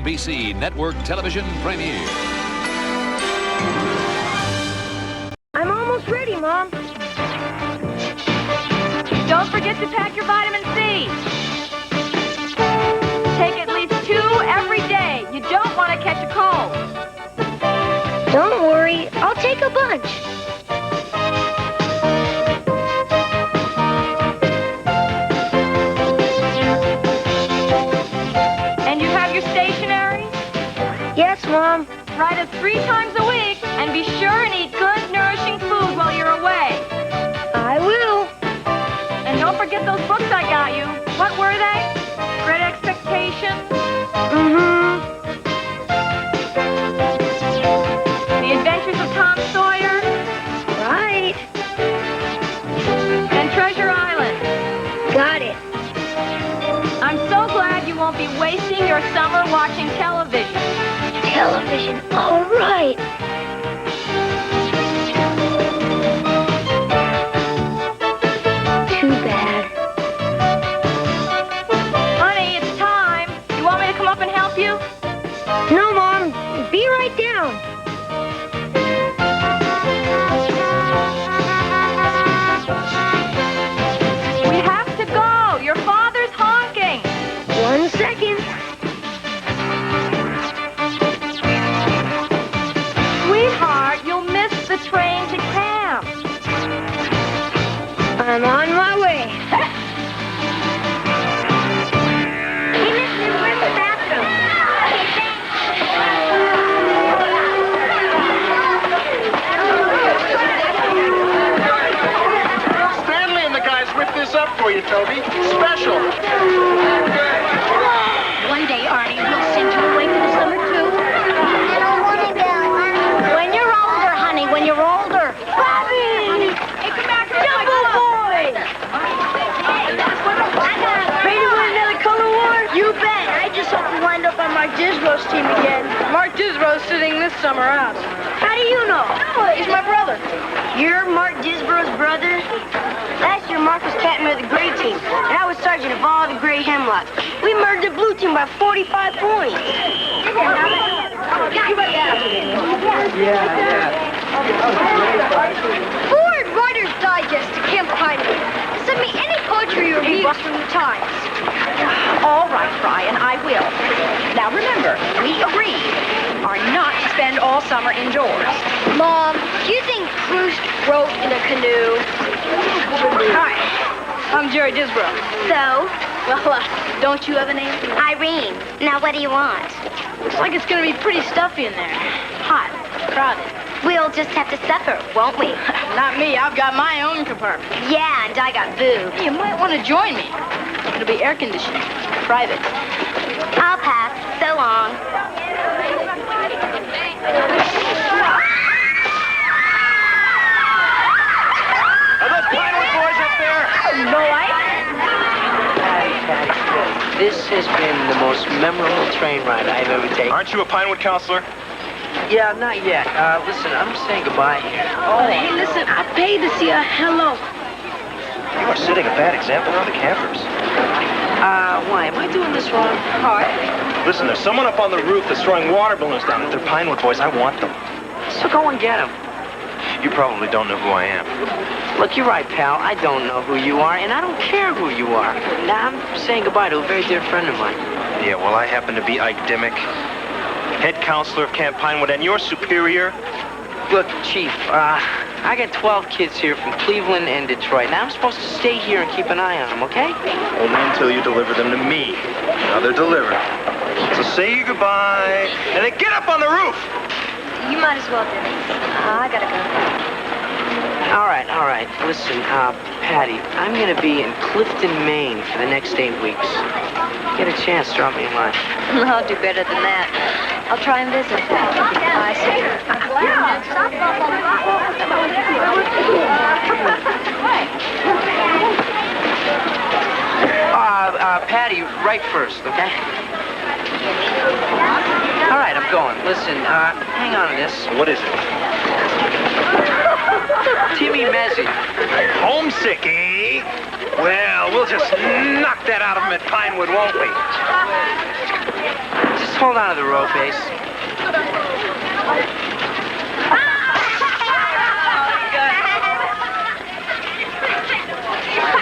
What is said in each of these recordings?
NBC Network Television premiere. I'm almost ready, Mom. Don't forget to pack your vitamin C. Take at least 2 every day. You don't want to catch a cold. Don't worry, I'll take a bunch. And you have your stationery? Yes, Mom. Write it 3 times a week and be sure and eat good, nourishing food while you're away. I will. And don't forget those books I got you. What were they? Great Expectations? Mm-hmm. The Adventures of Tom Sawyer? Right. And Treasure Island? Got it. I'm so glad you won't be wasting your summer watching television. Television. All right. Too bad. Honey, it's time. You want me to come up and help you? No, Mom. Be right down. We have to go. Your father's honking. 1 second. Sweetheart, you'll miss the train to camp. I'm on my way. Hey, mister, where's the bathroom? Stanley and the guys whipped this up for you, Toby. Special. One day, Arnie, we'll send you away for the summer, too. I don't want to go. When you're older, honey, when you're older. Bobby! Hey, come back here. Jumbo boy! Ready to win another color war? You bet. I just hope to wind up on Mark Disrow's team again. Mark Disrow's sitting this summer out. How do you know? He's my brother. You're Mark Disbrow's brother? Last year, Mark was captain of the gray team, and I was sergeant of all the gray hemlocks. We murdered the blue team by 45 points. Forward Writer's Digest to Camp Pinewood. Send me any poetry reviews from the Times. All right, Brian, I will. Now remember, we agreed are not to spend all summer indoors. Mom, do you think Proust wrote in a canoe? Hi, I'm Jerry Disbrow. So? Well, don't you have a name? Irene. Now, what do you want? Looks like it's going to be pretty stuffy in there. Hot, crowded. We'll just have to suffer, won't we? Not me. I've got my own compartment. Yeah, and I got boobs. You might want to join me. It'll be air conditioned, private. I'll pass. So long. Are those Pinewood boys up there? No light? This has been the most memorable train ride I've ever taken. Aren't you a Pinewood counselor? Yeah, not yet. Listen, I'm saying goodbye here. Oh, hey, listen, I paid to see a hello. You are setting a bad example for the campers. Why? Am I doing this wrong? Listen, there's someone up on the roof that's throwing water balloons down. If they're Pinewood boys, I want them. So go and get them. You probably don't know who I am. Look, you're right, pal. I don't know who you are, and I don't care who you are. Now, I'm saying goodbye to a very dear friend of mine. Yeah, well, I happen to be Ike Dimmick, head counselor of Camp Pinewood, and your superior. Look, Chief, I got 12 kids here from Cleveland and Detroit. Now, I'm supposed to stay here and keep an eye on them, okay? Only until you deliver them to me. Now they're delivered. So say your goodbye, and then get up on the roof! You might as well, Denny. I gotta go. All right. Listen, Patty, I'm going to be in Clifton, Maine for the next 8 weeks. Get a chance, drop me a line. I'll do better than that. I'll try and visit. I see. Patty, right first, okay? All right, I'm going. Listen, hang on to this. What is it? Timmy Mezzi. Homesick, eh? Well, we'll just knock that out of him at Pinewood, won't we? Just hold on to the rope, Ace.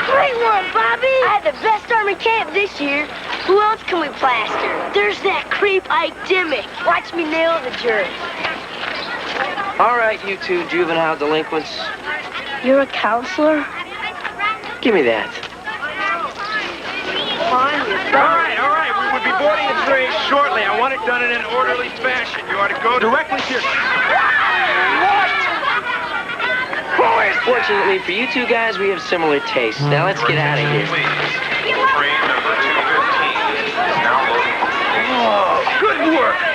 Great one, Bobby. I had the best army camp this year. Who else can we plaster? There's that creep Ike Dimmick. Watch me nail the jerk. All right, you two juvenile delinquents. You're a counselor? Give me that. All right. We will be boarding the train shortly. I want it done in an orderly fashion. You are to go directly to your... What? Who is that? Fortunately for you two guys, we have similar tastes. Now let's get out of here. Train number 215 is now loading. Oh,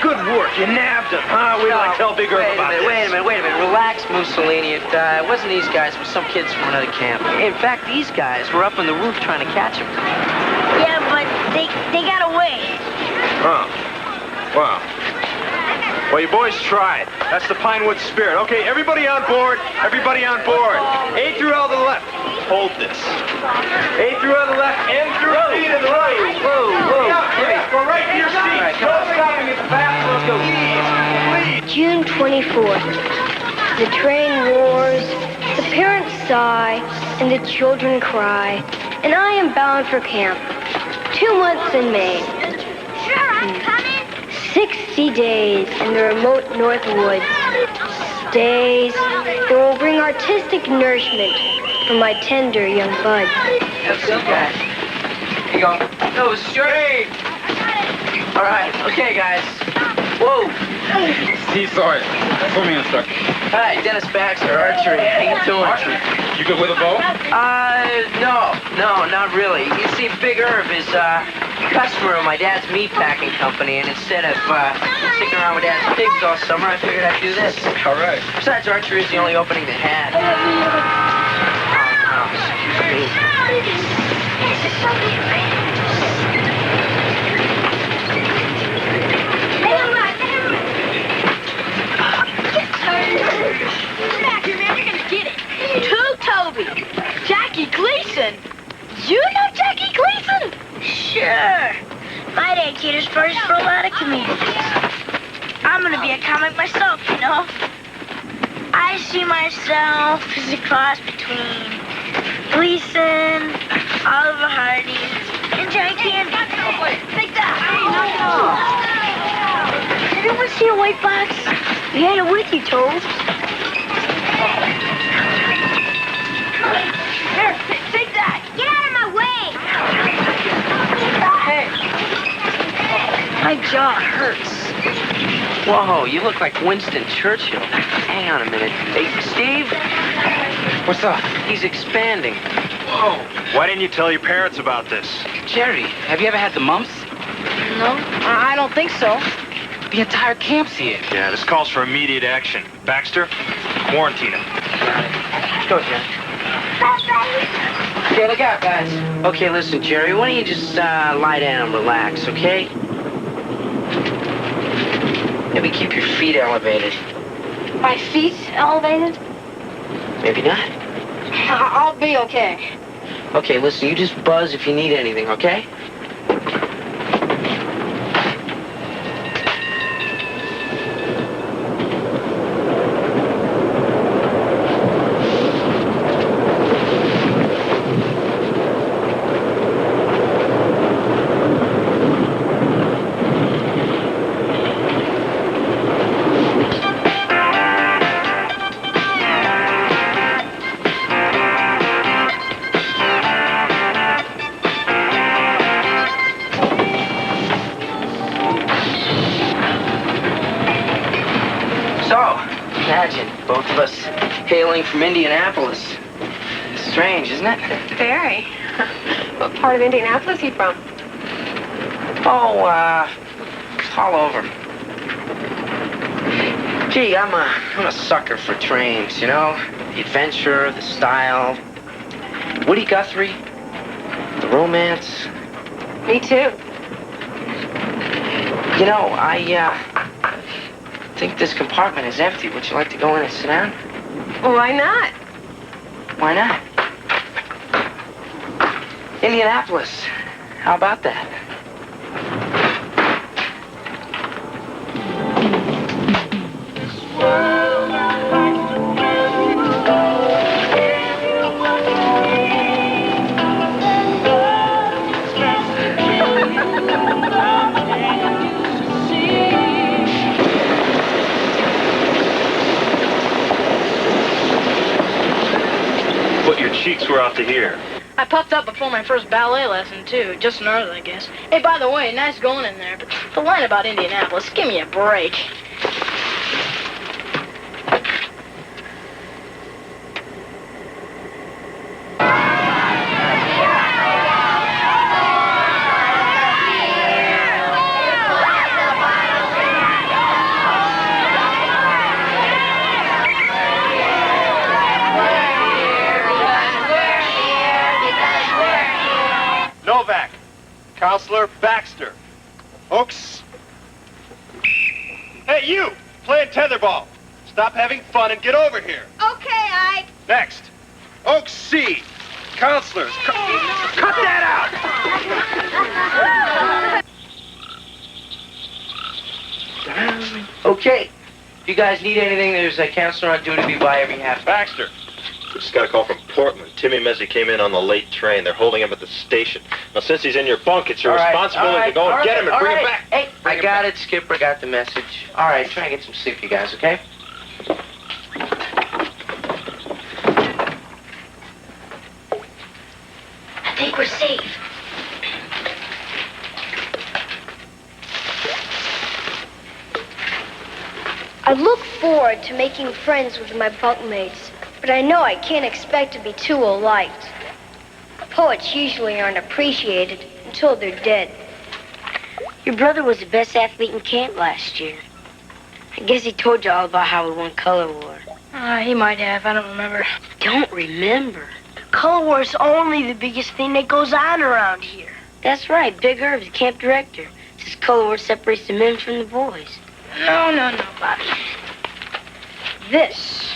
good work. You nabbed him, huh? Wait till I tell Big Herb about this. Wait a minute. Relax, Mussolini. It wasn't these guys. It was some kids from another camp. In fact, these guys were up on the roof trying to catch him. Yeah, but they got away. Oh, wow. Well, you boys tried. That's the Pinewood spirit. Okay, everybody on board. Everybody on board. A through L to the left. Hold this. A through L to the left. N through C to the right. Whoa. Yeah, go right to your seat. Right, No stopping at the bathroom. Let's go. Please. June 24th. The train roars, the parents sigh, and the children cry. And I am bound for camp. 2 months in Maine. Sure, I'm coming. 60 days in the remote north woods. Days that will bring artistic nourishment for my tender young buds. That's so guys. Here you go. No, straight. All right. Okay, guys. Whoa. Steve Sawyer, swimming instructor. Hi, Dennis Baxter, archery. How you doing? Archery? You good with a bow? No, not really. You see, Big Herb is a customer of my dad's meat packing company, and instead of sticking around with Dad's pigs all summer, I figured I'd do this. All right. Besides, archery is the only opening they had. Back here, man. You're gonna get it. To Toby. Jackie Gleason. You know Jackie Gleason? Sure. My dad caters parties for a lot of communities. I'm gonna be a comic myself, you know. I see myself as a cross between Gleason, Oliver Hardy, and Jackie and... Take that. Did anyone see a white box? You had it with you, Toad. Here, take that. Get out of my way. Hey. My jaw hurts. Whoa, you look like Winston Churchill. Hang on a minute. Hey, Steve? What's up? He's expanding. Whoa. Why didn't you tell your parents about this? Jerry, have you ever had the mumps? No, I don't think so. The entire camp's here. Yeah, this calls for immediate action. Baxter, quarantine him. Go, Jerry. Okay, look out, guys. Okay, listen, Jerry, why don't you just lie down and relax, okay? Maybe keep your feet elevated. My feet elevated? Maybe not. I'll be okay. Okay, listen, you just buzz if you need anything, okay? Imagine, both of us hailing from Indianapolis. Strange, isn't it? Very. What part of Indianapolis are you from? Oh, all over. Gee, I'm a sucker for trains, you know? The adventure, the style. Woody Guthrie, the romance. Me too. You know, I think this compartment is empty. Would you like to go in and sit down? Why not? Why not? Indianapolis. How about that? Your cheeks were out to here. I puffed up before my first ballet lesson, too. Just nerves, I guess. Hey, by the way, nice going in there. But the line about Indianapolis, give me a break. Novak. Counselor Baxter. Oaks. Hey, you! Playing tetherball. Stop having fun and get over here. Okay, Ike. Next. Oaks C. Counselors. Cut that out! Okay. If you guys need anything, there's a counselor on duty. Be by every half. Baxter. We just got a call from Portland. Timmy Mezzi came in on the late train. They're holding him at the station. Now, since he's in your bunk, it's your responsibility to go and get him and bring him back. Hey, I got it, Skipper. Got the message. All right, try and get some sleep, you guys, okay? I think we're safe. I look forward to making friends with my bunkmates, but I know I can't expect to be too alike. Poets usually aren't appreciated until they're dead. Your brother was the best athlete in camp last year. I guess he told you all about how we won color war. He might have. I don't remember. Don't remember. Color war is only the biggest thing that goes on around here. That's right. Big Herb, the camp director, says color war separates the men from the boys. No, Bobby. This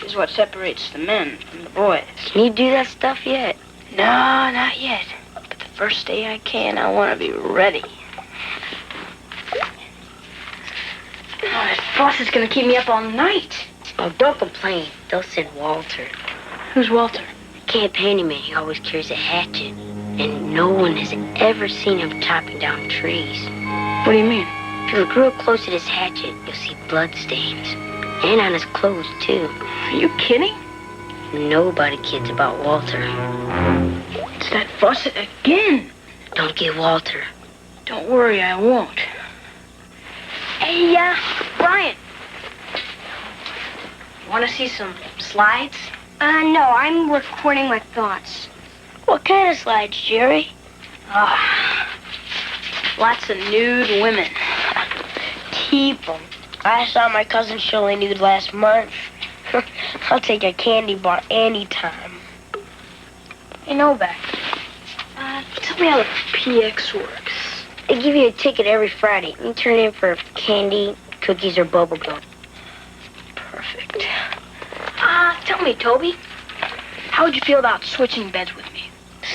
is what separates the men from the boys. Can you do that stuff yet? No, not yet. But the first day I can, I want to be ready. Oh, this boss is going to keep me up all night. Oh, don't complain. They'll send Walter. Who's Walter? Camp handyman. He always carries a hatchet. And no one has ever seen him chopping down trees. What do you mean? If you look real close at his hatchet, you'll see blood stains. And on his clothes, too. Are you kidding? Nobody kids about Walter. It's that faucet again. Don't get Walter. Don't worry, I won't. Hey, Brian. Want to see some slides? No, I'm recording my thoughts. What kind of slides, Jerry? Lots of nude women. Keep them. I saw my cousin Shirley nude last month. I'll take a candy bar anytime. Hey, Novak. Tell me how the PX works. They give you a ticket every Friday. You turn in for candy, cookies, or bubble gum. Perfect. Tell me, Toby. How would you feel about switching beds with me?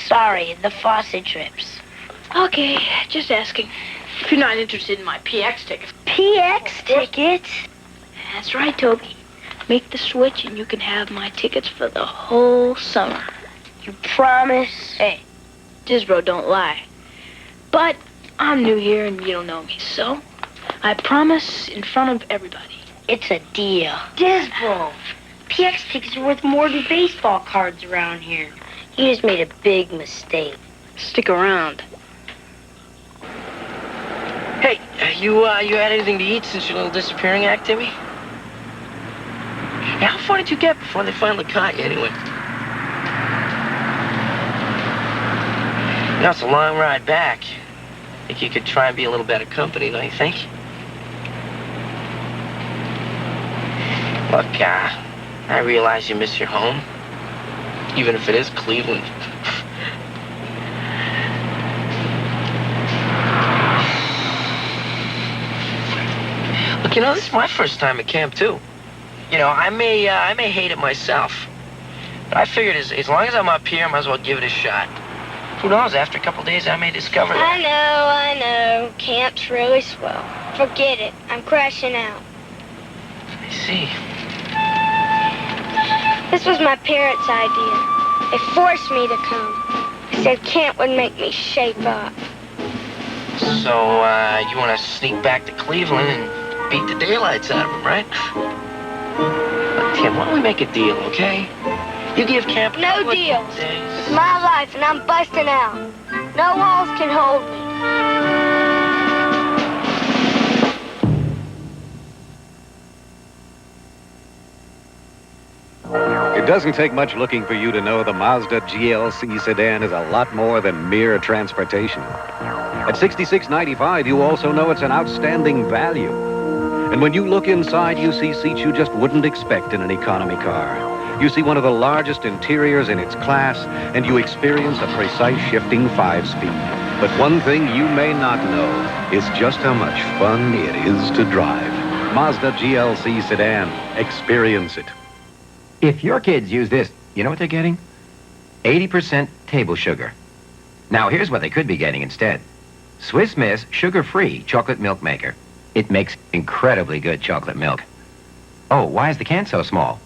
Sorry, the faucet trips. Okay, just asking. If you're not interested in my PX tickets. PX tickets? That's right, Toby. Make the switch and you can have my tickets for the whole summer. You promise? Hey, Disbro don't lie. But I'm new here and you don't know me, so I promise in front of everybody. It's a deal. Disbro, PX tickets are worth more than baseball cards around here. You just made a big mistake. Stick around. Hey, you had anything to eat since your little disappearing act, Timmy? Yeah, how far did you get before they finally caught you, anyway? You know, it's a long ride back. Think you could try and be a little better company, don't you think? Look, I realize you miss your home, even if it is Cleveland. Look, you know, this is my first time at camp, too. You know, I may hate it myself. But I figured as long as I'm up here, I might as well give it a shot. Who knows, after a couple days, I may discover that. I know. Camp's really swell. Forget it. I'm crashing out. I see. This was my parents' idea. They forced me to come. They said camp would make me shape up. So, you want to sneak back to Cleveland and beat the daylights out of them, right? Look, Tim, why don't we make a deal, okay? You give Camp No Pinewood deals. days. It's my life, and I'm busting out. No walls can hold me. It doesn't take much looking for you to know the Mazda GLC sedan is a lot more than mere transportation. At $66.95, you also know it's an outstanding value. And when you look inside, you see seats you just wouldn't expect in an economy car. You see one of the largest interiors in its class, and you experience a precise shifting 5-speed. But one thing you may not know is just how much fun it is to drive. Mazda GLC sedan. Experience it. If your kids use this, you know what they're getting? 80% table sugar. Now, here's what they could be getting instead. Swiss Miss sugar-free chocolate milk maker. It makes incredibly good chocolate milk. Oh, why is the can so small?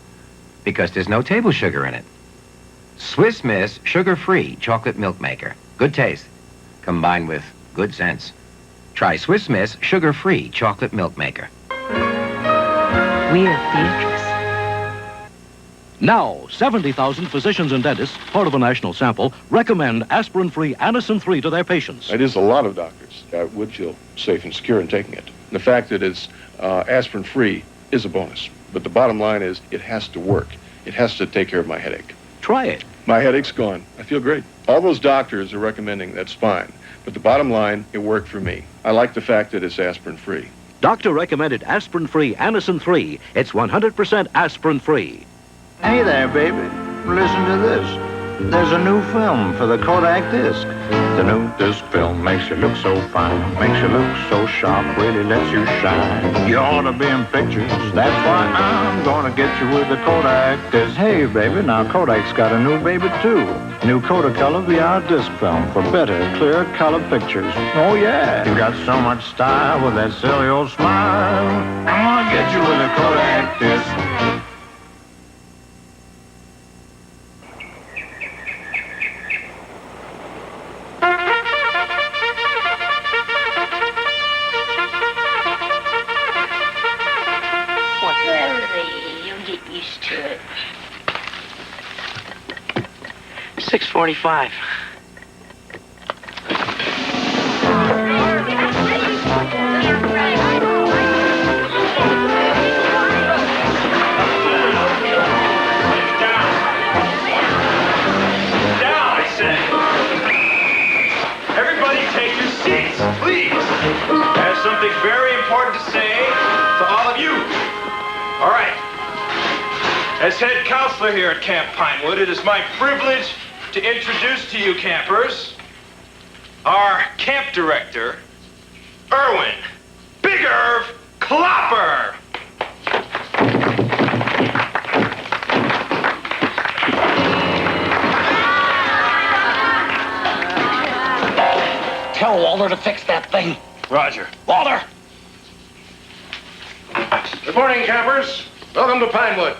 Because there's no table sugar in it. Swiss Miss sugar-free chocolate milk maker. Good taste, combined with good sense. Try Swiss Miss sugar-free chocolate milk maker. We're Beatrice. Now, 70,000 physicians and dentists, part of a national sample, recommend aspirin-free Anacin 3 to their patients. It is a lot of doctors. I would feel safe and secure in taking it. The fact that it's aspirin-free is a bonus. But the bottom line is it has to work. It has to take care of my headache. Try it. My headache's gone. I feel great. All those doctors are recommending that's fine. But the bottom line, it worked for me. I like the fact that it's aspirin-free. Doctor recommended aspirin-free Anacin 3. It's 100% aspirin-free. Hey there, baby. Listen to this. There's a new film for the Kodak disc. The new disc film makes you look so fine, makes you look so sharp, really lets you shine. You ought to be in pictures. That's why I'm gonna get you with the Kodak disc. Hey, baby, now Kodak's got a new baby too. New Kodacolor VR disc film for better, clear color pictures. Oh yeah, you got so much style with that silly old smile. I'm gonna get you with the Kodak disc. You'll get used to it. 6:45. Something very important to say to all of you. All right. As head counselor here at Camp Pinewood, it is my privilege to introduce to you campers our camp director, Irwin Big Irv Clopper. Tell Walter to fix that thing. Roger. Walter! Good morning, campers. Welcome to Pinewood.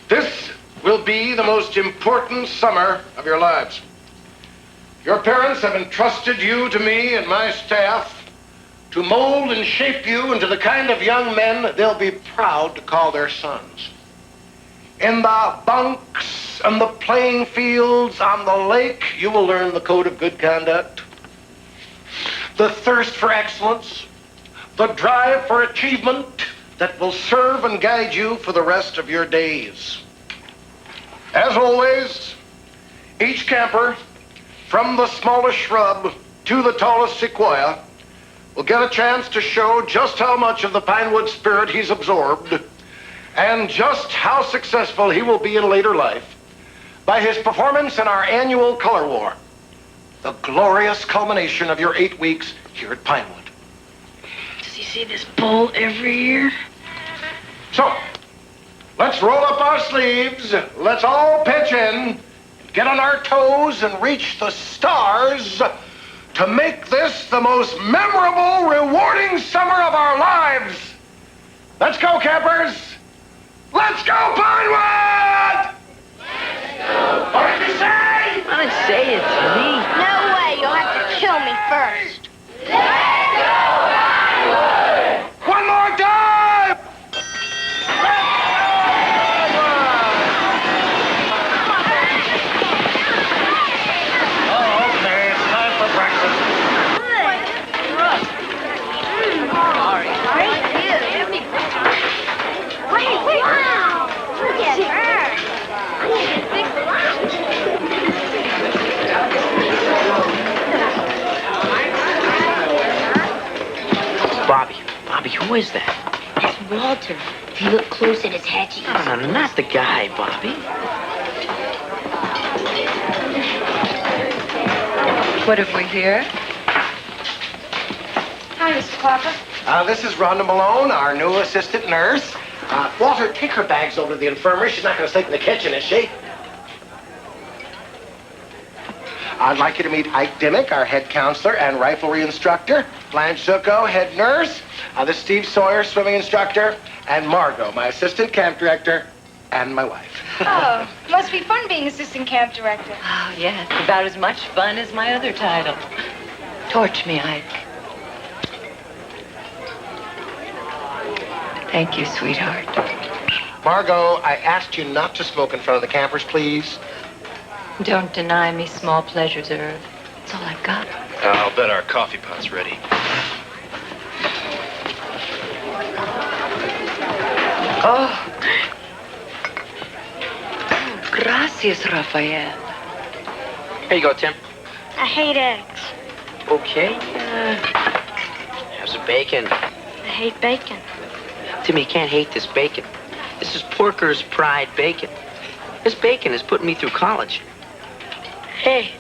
This will be the most important summer of your lives. Your parents have entrusted you to me and my staff to mold and shape you into the kind of young men they'll be proud to call their sons. In the bunks and the playing fields on the lake, you will learn the code of good conduct, the thirst for excellence, the drive for achievement that will serve and guide you for the rest of your days. As always, each camper, from the smallest shrub to the tallest sequoia, will get a chance to show just how much of the Pinewood spirit he's absorbed and just how successful he will be in later life by his performance in our annual Color War, the glorious culmination of your 8 weeks here at Pinewood. Does he see this bull every year? So, let's roll up our sleeves, let's all pitch in, get on our toes and reach the stars to make this the most memorable, rewarding summer of our lives. Let's go, campers! Let's go, Pinewood! Let's go! What did you say? I didn't say it to me. No way, you'll have to kill me first. One more time! Who is that? It's Walter. If you look close at his hat, you can... No, not the guy, Bobby. What have we here? Hi, Mr. Clapper. This is Rhonda Malone, our new assistant nurse. Walter, take her bags over to the infirmary. She's not going to sleep in the kitchen, is she? I'd like you to meet Ike Dimmick, our head counselor and riflery instructor. Blanche Zucco, head nurse. This is Steve Sawyer, swimming instructor. And Margot, my assistant camp director, and my wife. Oh, must be fun being assistant camp director. Oh, yes. About as much fun as my other title. Torch me, Ike. Thank you, sweetheart. Margot, I asked you not to smoke in front of the campers, please. Don't deny me small pleasures, Irv. That's all I've got. I'll bet our coffee pot's ready. Oh. Gracias, Rafael. Here you go, Tim. I hate eggs. Okay. Have some bacon. I hate bacon. Timmy, you can't hate this bacon. This is Porker's Pride bacon. This bacon is putting me through college. Hey,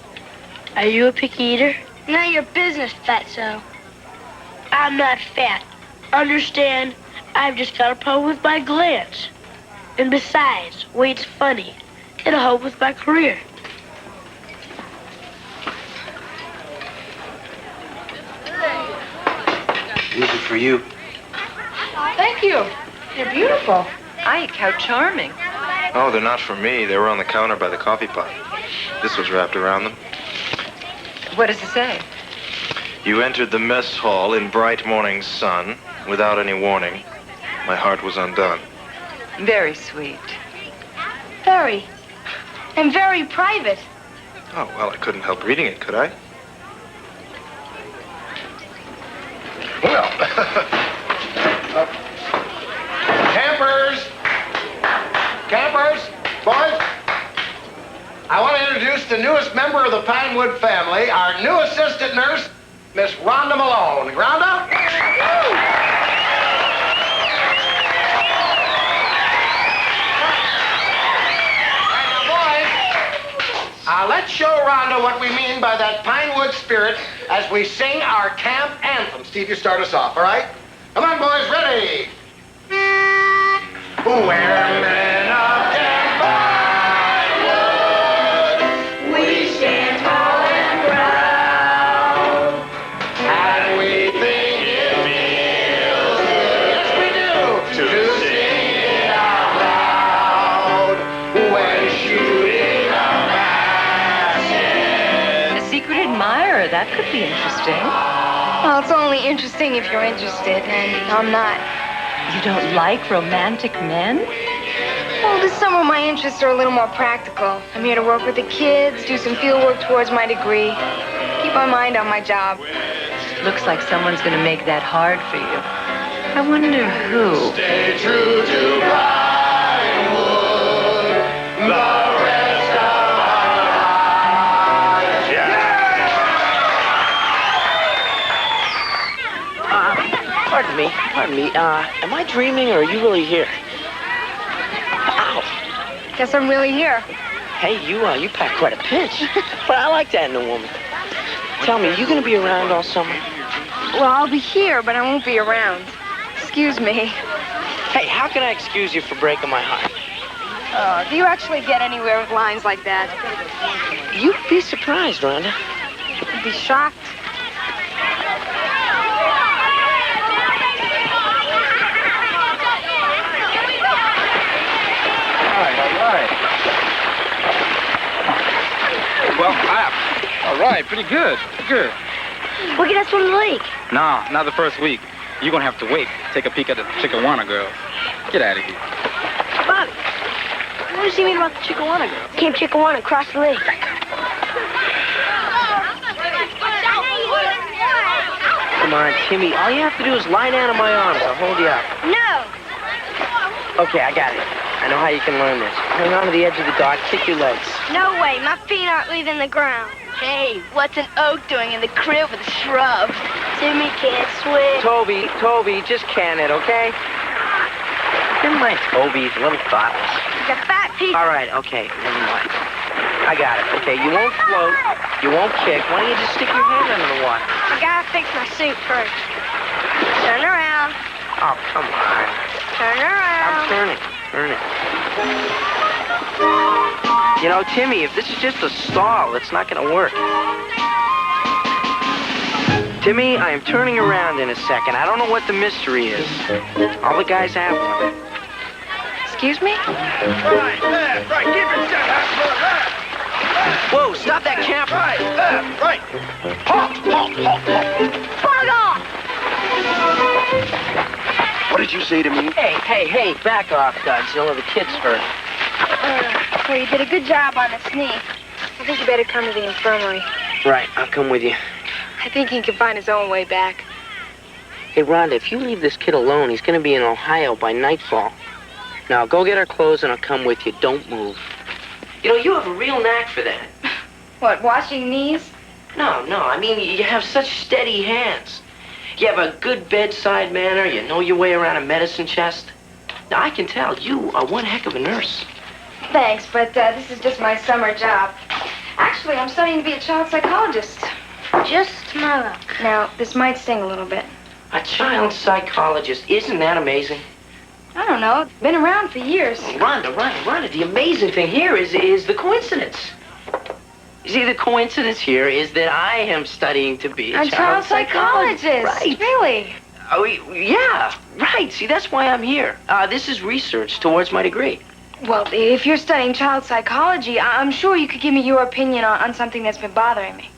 are you a picky eater? None of your business, fatso. I'm not fat. Understand? I've just got a problem with my glands. And besides, weight's funny. It'll help with my career. These are for you. Thank you. They're beautiful. Ike, how charming. Oh, they're not for me. They were on the counter by the coffee pot. This was wrapped around them. What does it say? You entered the mess hall in bright morning sun without any warning. My heart was undone. Very sweet. Very. And very private. Oh, well, I couldn't help reading it, could I? Well, Campers! Campers! Boys! I want to introduce the newest member of the Pinewood family, our new assistant nurse, Miss Rhonda Malone. Rhonda? Let's show Rhonda what we mean by that Pinewood spirit as we sing our camp anthem. Steve, you start us off, all right? Come on, boys, ready? We're men of Camp Pinewood. We stand tall and proud. And we think it feels good. Yes, we do. To sing it out loud. When shooting a basket. A secret admirer. That could be interesting. Well, it's only interesting if you're interested, and I'm not. You don't like romantic men? Well, this summer my interests are a little more practical. I'm here to work with the kids, do some field work towards my degree, keep my mind on my job. Looks like someone's going to make that hard for you. I wonder who. Stay true to Pinewood, the rest of our lives. Pardon me. Am I dreaming or are you really here? Ow. Guess I'm really here. Hey, you pack quite a pitch. But I like that in a woman. Tell me, are you going to be around all summer? Well, I'll be here, but I won't be around. Excuse me. Hey, how can I excuse you for breaking my heart? Do you actually get anywhere with lines like that? You'd be surprised, Rhonda. I'd be shocked. Well, all right, pretty good. Good. Look at us from the lake. Nah, not the first week. You're gonna have to wait. Take a peek at the Chickawanna girls. Get out of here. Bobby, what does he mean about the Chickawanna girl? Camp Chickawanna across the lake. Come on, Timmy. All you have to do is lie down in my arms. I'll hold you up. No. Okay, I got it. I know how you can learn this. Hang on to the edge of the dock, kick your legs. No way. My feet aren't leaving the ground. Hey, what's an oak doing in the crib with a shrub? Timmy can't swim. Toby, just can it, okay? Never mind Toby, he's a little thoughtless. He's a fat piece. All right, okay, never mind. I got it. Okay, you won't float, you won't kick. Why don't you just stick your hand under the water? I gotta fix my suit first. Turn around. Oh, come on. Turn around. I'm turning. You know, Timmy, if this is just a stall, it's not gonna work. Timmy, I am turning around in a second. I don't know what the mystery is. All the guys have one. Excuse me? Right, left, right. Keep it set. Whoa, stop that camper. Right, left, right. Halt. Bug off! What did you say to me? Hey, back off, Duds. You'll have the kids hurt. Well, you did a good job on his knee. I think you better come to the infirmary. Right, I'll come with you. I think he can find his own way back. Hey, Rhonda, if you leave this kid alone, he's gonna be in Ohio by nightfall. Now, go get our clothes and I'll come with you. Don't move. You know, you have a real knack for that. What, washing knees? No, I mean, you have such steady hands. You have a good bedside manner. You know your way around a medicine chest. Now, I can tell you are one heck of a nurse. Thanks, but this is just my summer job. Actually, I'm studying to be a child psychologist. Just my luck. Now, this might sting a little bit. A child psychologist. Isn't that amazing? I don't know. Been around for years. Rhonda, the amazing thing here is the coincidence. You see, the coincidence here is that I am studying to be a child psychologist. Right. Really? Oh, yeah, right. See, that's why I'm here. This is research towards my degree. Well, if you're studying child psychology, I'm sure you could give me your opinion on something that's been bothering me.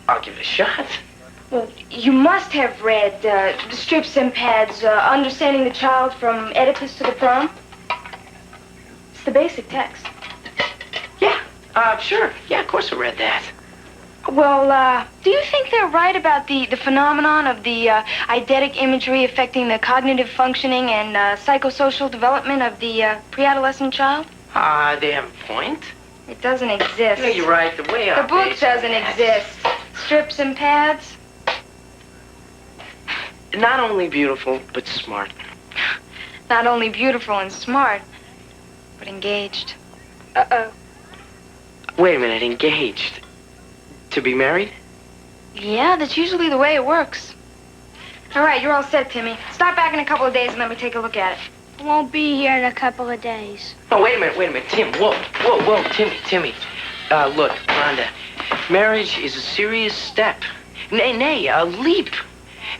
I'll give it a shot. Well, you must have read Strips and Pads, Understanding the Child from Oedipus to the Prom. It's the basic text. Yeah, sure. Yeah, of course I read that. Well, do you think they're right about the phenomenon of the eidetic imagery affecting the cognitive functioning and psychosocial development of the pre-adolescent child? They have a point. It doesn't exist. No, you're right. The way The book doesn't exist. Strips and Pads. Not only beautiful, but smart. Not only beautiful and smart, but engaged. Uh-oh. Wait a minute, engaged? To be married? Yeah, that's usually the way it works. All right, you're all set, Timmy. Stop back in a couple of days and let me take a look at it. I won't be here in a couple of days. Oh, wait a minute, Tim. Whoa, Timmy. Look, Rhonda, marriage is a serious step. Nay, a leap.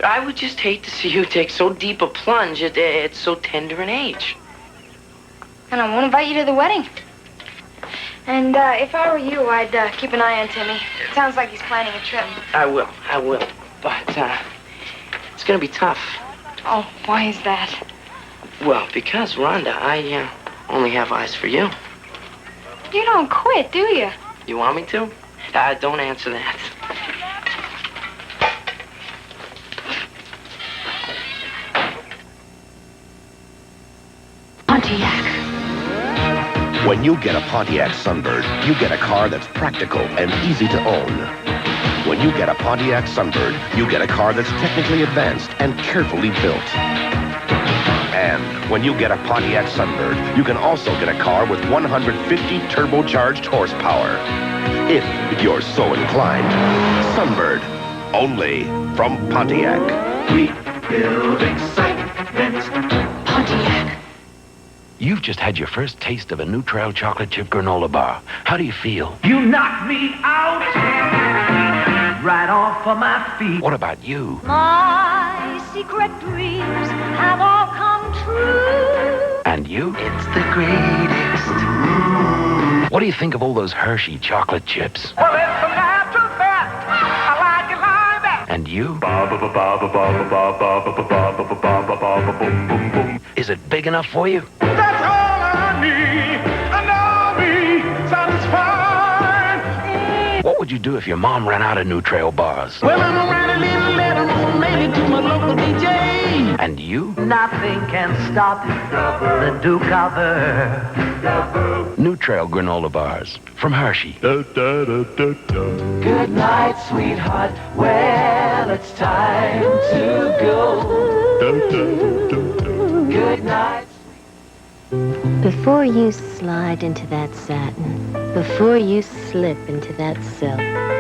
I would just hate to see you take so deep a plunge at so tender an age. And I won't invite you to the wedding. And if I were you, I'd keep an eye on Timmy. It sounds like he's planning a trip. I will. But, it's gonna be tough. Oh, why is that? Well, because, Rhonda, I only have eyes for you. You don't quit, do you? You want me to? Don't answer that. Pontiac. When you get a Pontiac Sunbird, you get a car that's practical and easy to own. When you get a Pontiac Sunbird, you get a car that's technically advanced and carefully built. And when you get a Pontiac Sunbird, you can also get a car with 150 turbocharged horsepower. If you're so inclined. Sunbird, only from Pontiac. We build excitement. Pontiac. You've just had your first taste of a new trail chocolate chip granola bar. How do you feel? You knocked me out, right off of my feet. What about you? My secret dreams have all come true. And you? It's the greatest. What do you think of all those Hershey chocolate chips? Well, it's a natural fact. I like it like that. And you? Is it big enough for you? That's all I need. I know me satisfied. What would you do if your mom ran out of new trail bars? Well, I'm gonna write a little letter on maybe to my local DJ. And you? Nothing can stop the Duke of New Trail granola bars from Hershey. Good night, sweetheart. Well, it's time to go. Good night. Before you slide into that satin, before you slip into that silk,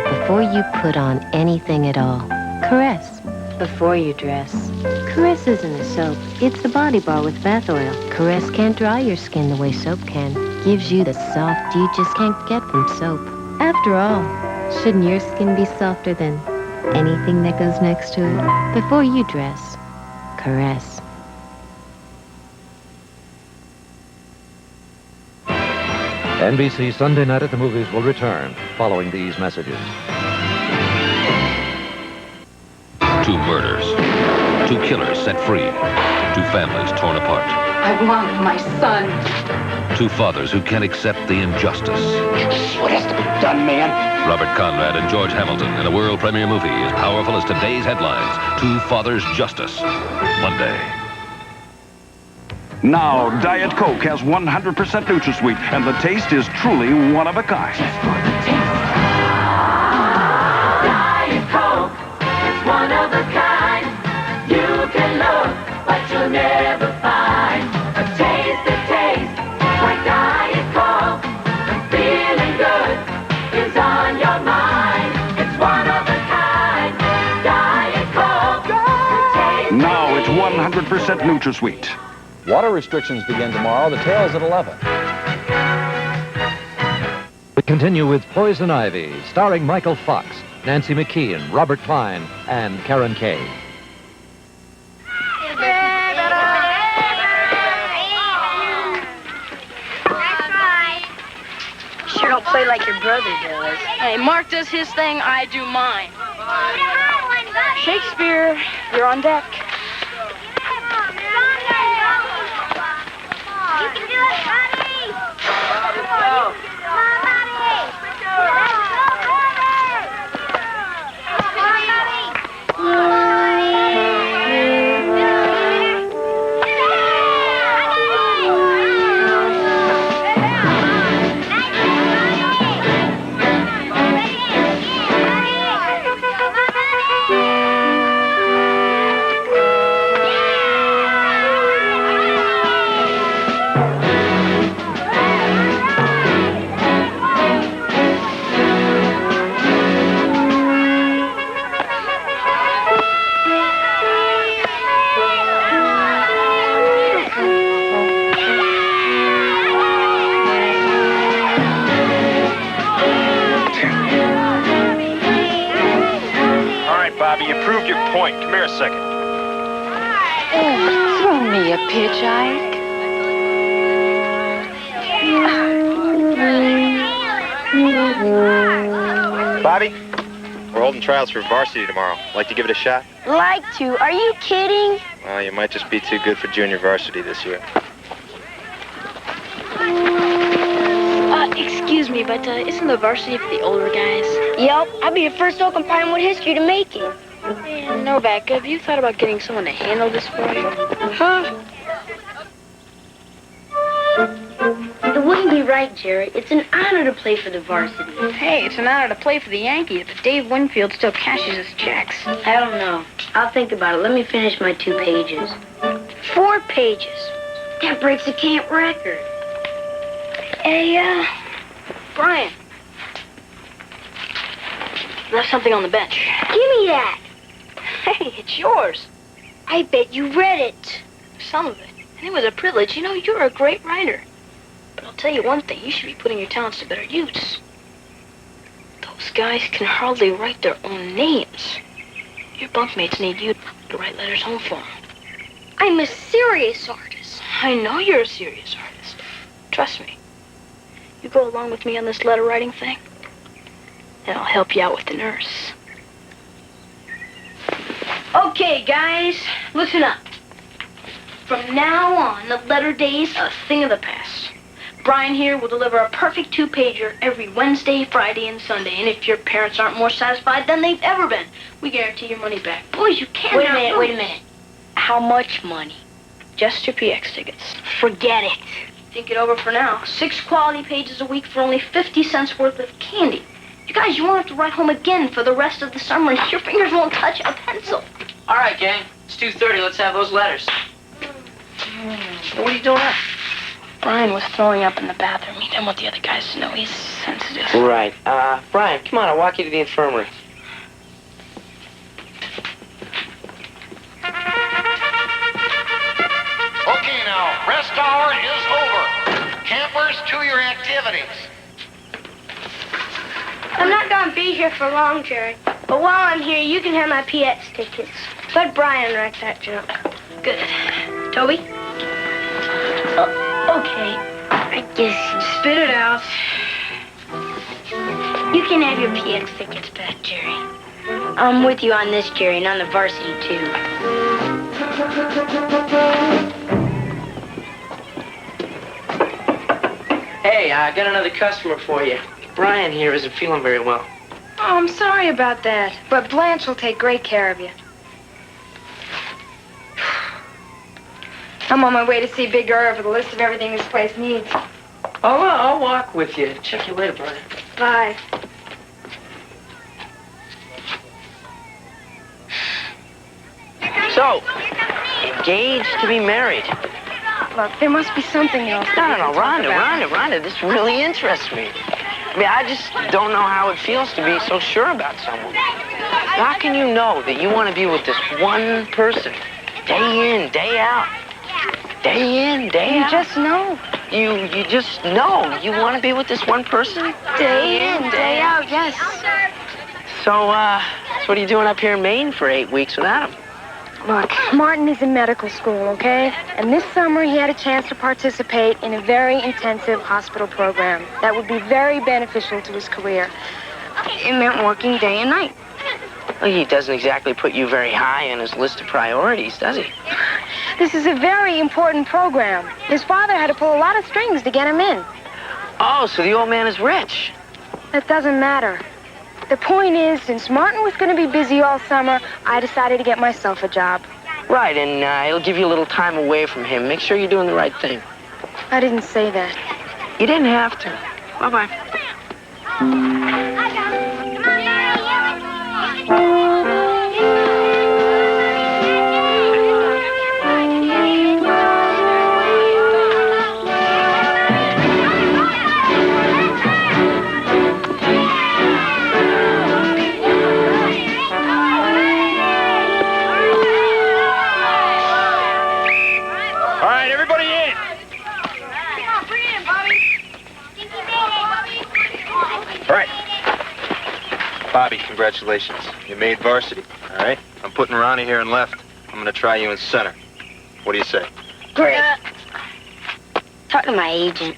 before you put on anything at all, caress. Before you dress. Caress isn't a soap. It's the body bar with bath oil. Caress can't dry your skin the way soap can. Gives you the soft you just can't get from soap. After all, shouldn't your skin be softer than anything that goes next to it? Before you dress, caress. NBC Sunday Night at the Movies will return following these messages. 2 murders. 2 killers set free. 2 families torn apart. I want my son. 2 fathers who can't accept the injustice. What has to be done, man? Robert Conrad and George Hamilton in a world premiere movie as powerful as today's headlines. 2 Fathers Justice. Monday. Now, Diet Coke has 100% NutraSweet, and the taste is truly one of a kind. Diet Coke, it's one of a kind. You can look, but you'll never find a taste that tastes like Diet Coke. And feeling good is on your mind. It's one of a kind. Diet Coke. Now it's 100% NutraSweet. Water restrictions begin tomorrow. The tail's at 11. We continue with Poison Ivy, starring Michael Fox, Nancy McKeon, Robert Klein, and Karen Kay. Sure don't play like your brother does. Hey, Mark does his thing, I do mine. Shakespeare, you're on deck. You can do it, buddy! Come on, buddy! Let's go, Bobby, you proved your point. Come here a second. Throw me a pitch, Ike. Bobby, we're holding trials for varsity tomorrow. Like to give it a shot? Like to? Are you kidding? Well, you might just be too good for junior varsity this year. Excuse me, but isn't the varsity for the older guys? Yep, I'll be the first Oakland Pinewood history to make it. Man, Novak, have you thought about getting someone to handle this for you? Huh? It wouldn't be right, Jerry. It's an honor to play for the varsity. Hey, it's an honor to play for the Yankees, but Dave Winfield still cashes his checks. I don't know. I'll think about it. Let me finish my 2 pages. 4 pages. That breaks a camp record. Hey, Brian. Left something on the bench. Give me that. Hey, it's yours. I bet you read it. Some of it. And it was a privilege. You know, you're a great writer. But I'll tell you one thing. You should be putting your talents to better use. Those guys can hardly write their own names. Your bunkmates need you to write letters home for them. I'm a serious artist. I know you're a serious artist. Trust me. You go along with me on this letter writing thing, and I'll help you out with the nurse. Okay, guys, listen up. From now on, the letter day's a thing of the past. Brian here will deliver a perfect 2-pager every Wednesday, Friday, and Sunday. And if your parents aren't more satisfied than they've ever been, we guarantee your money back. Boys, you can't. Wait a minute. How much money? Just your PX tickets. Forget it. Think it over for now. 6 quality pages a week for only 50 cents worth of candy. You guys, you won't have to write home again for the rest of the summer, and your fingers won't touch a pencil. All right, gang. It's 2:30. Let's have those letters. What are you doing up? Brian was throwing up in the bathroom. He didn't want the other guys to know. He's sensitive. Right. Brian, come on. I'll walk you to the infirmary. Okay, now, rest hour is over. Campers, to your activities. I'm not gonna be here for long, Jerry. But while I'm here, you can have my PX tickets. Let Brian wreck that junk. Good. Toby? Okay. I guess you Spit it out. You can have your PX tickets back, Jerry. I'm with you on this, Jerry, and on the varsity, too. Hey, I got another customer for you. Brian here isn't feeling very well. Oh, I'm sorry about that, but Blanche will take great care of you. I'm on my way to see Big Irv with a list of everything this place needs. I'll walk with you. Check you later, Brian. Bye. So, engaged to be married. Look, there must be something else. No, Rhonda, this really interests me. I mean, I just don't know how it feels to be so sure about someone. How can you know that you want to be with this one person, day in, day out? Day in, day out? You just know. You just know you want to be with this one person? Day in, day out, yes. So what are you doing up here in Maine for 8 weeks without him? Look, Martin is in medical school, okay? And this summer he had a chance to participate in a very intensive hospital program that would be very beneficial to his career. It meant working day and night. Well, he doesn't exactly put you very high on his list of priorities, does he? This is a very important program. His father had to pull a lot of strings to get him in. Oh, so the old man is rich. That doesn't matter. The point is, since Martin was going to be busy all summer, I decided to get myself a job. Right, and it'll give you a little time away from him. Make sure you're doing the right thing. I didn't say that. You didn't have to. Bye-bye. Bobby, congratulations. You made varsity, all right? I'm putting Ronnie here in left. I'm going to try you in center. What do you say? Great. Talk to my agent.